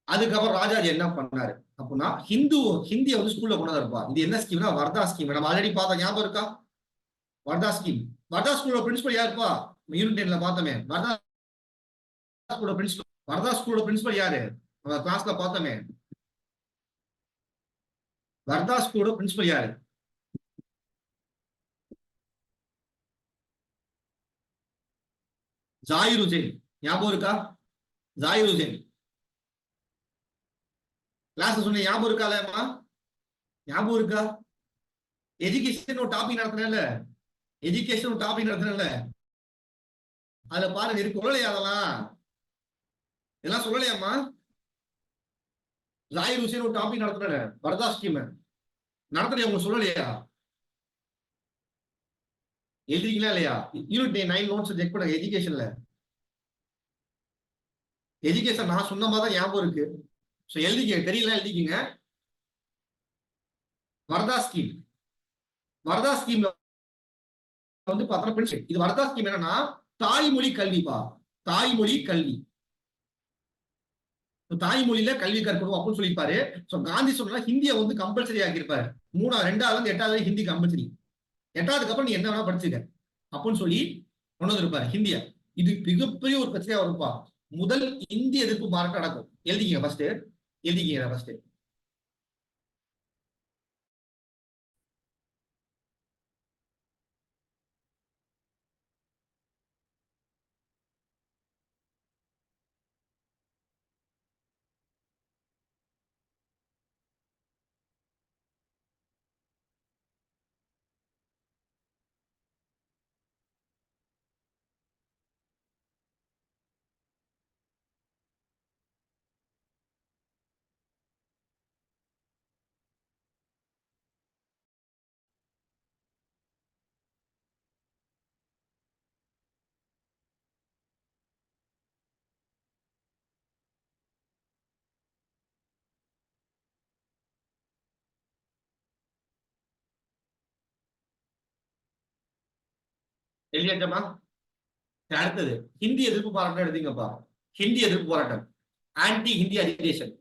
அதுக்கப்புறம் ராஜாஜி என்ன பண்ணாரு அப்படின்னா, ஹிந்தியை வந்து ஸ்கூல்ல கொண்டு இருப்பா. இது என்ன ஸ்கீம்னா வர்தா ஸ்கீம். நம்ம ஆல்ரெடி பார்த்தோம், ஞாபகம் இருக்கா? வர்தா ஸ்கீம். வர்தா ஸ்கூலோட பிரின்சிபல் யாருப்பா? யூனிட் 10ல பார்த்தோமே. வர்தா ஸ்கூலோட பிரின்சிபல், வர்தா ஸ்கூலோட பிரின்சிபல் யாரு? நம்ம கிளாஸ்ல பார்த்தோமே. வர்தா ஸ்கூலோட பிரின்சிபல் யாரு? ஜாகிர் ஹுசேன் ஞாபகம் இருக்கா? ஜாகிர் ஹுசேன் கிளாஸ் சொன்ன ஞாபகம் இருக்காலமா? ஞாபகம் இருக்கா? எஜுகேஷன் ஒரு டாபிக் நடத்தினல, எஜுகேஷன் ஒரு டாபிக் நடத்தினல, அதுல பாருங்க இருக்கு சொல்லலையா? அதெல்லாம் இதெல்லாம் சொல்லலையாமா? ஜாகிர் ஹுசேன் ஒரு டாபிக் நடத்தின வரதா ஸ்கீம் நடத்துறியா? உங்க சொல்லலையா? எழுதிங்களா இல்லையா? யூனிட் 9 நோட்ஸ் செக் பண்ணுங்க. எஜுகேஷன்ல எஜுகேஷன் நான் சொன்ன மாதிரி தான் ஞாபகம் இருக்கு. எழுதிக்க தெரியல, எழுதிக்கிங்க. வரதா ஸ்கீம், வரதா ஸ்கீம்ல வந்து பார்த்தா இது வரதா ஸ்கீம் என்னன்னா தாய்மொழி கல்விப்பா. தாய்மொழி கல்வி, தாய்மொழியில கல்வி கற்கணும் அப்படின்னு சொல்லியிருப்பாரு. காந்தி சொன்னா ஹிந்தியை வந்து கம்பல்சரி ஆக்கியிருப்பாரு. 2வது 8வது ஹிந்தி கம்பல்சரி. 8வதுக்கு அப்புறம் நீ என்ன வேணா படிச்சுக்க அப்படின்னு சொல்லி கொண்டு வந்திருப்பாரு ஹிந்திய. இது மிகப்பெரிய ஒரு பிரச்சனையா வரும்பா. முதல் இந்திய எதிர்ப்பு மாநாட்டம் நடக்கும். எழுதிங்க ஃபர்ஸ்ட், எழுதிங்க ஃபர்ஸ்ட். எழுதியாச்சமா? அடுத்தது ஹிந்தி எதிர்ப்பு போராட்டம் எடுத்தீங்கப்பா. ஹிந்தி எதிர்ப்பு போராட்டம், ஆன்டி ஹிந்தி அஜிடேஷன்.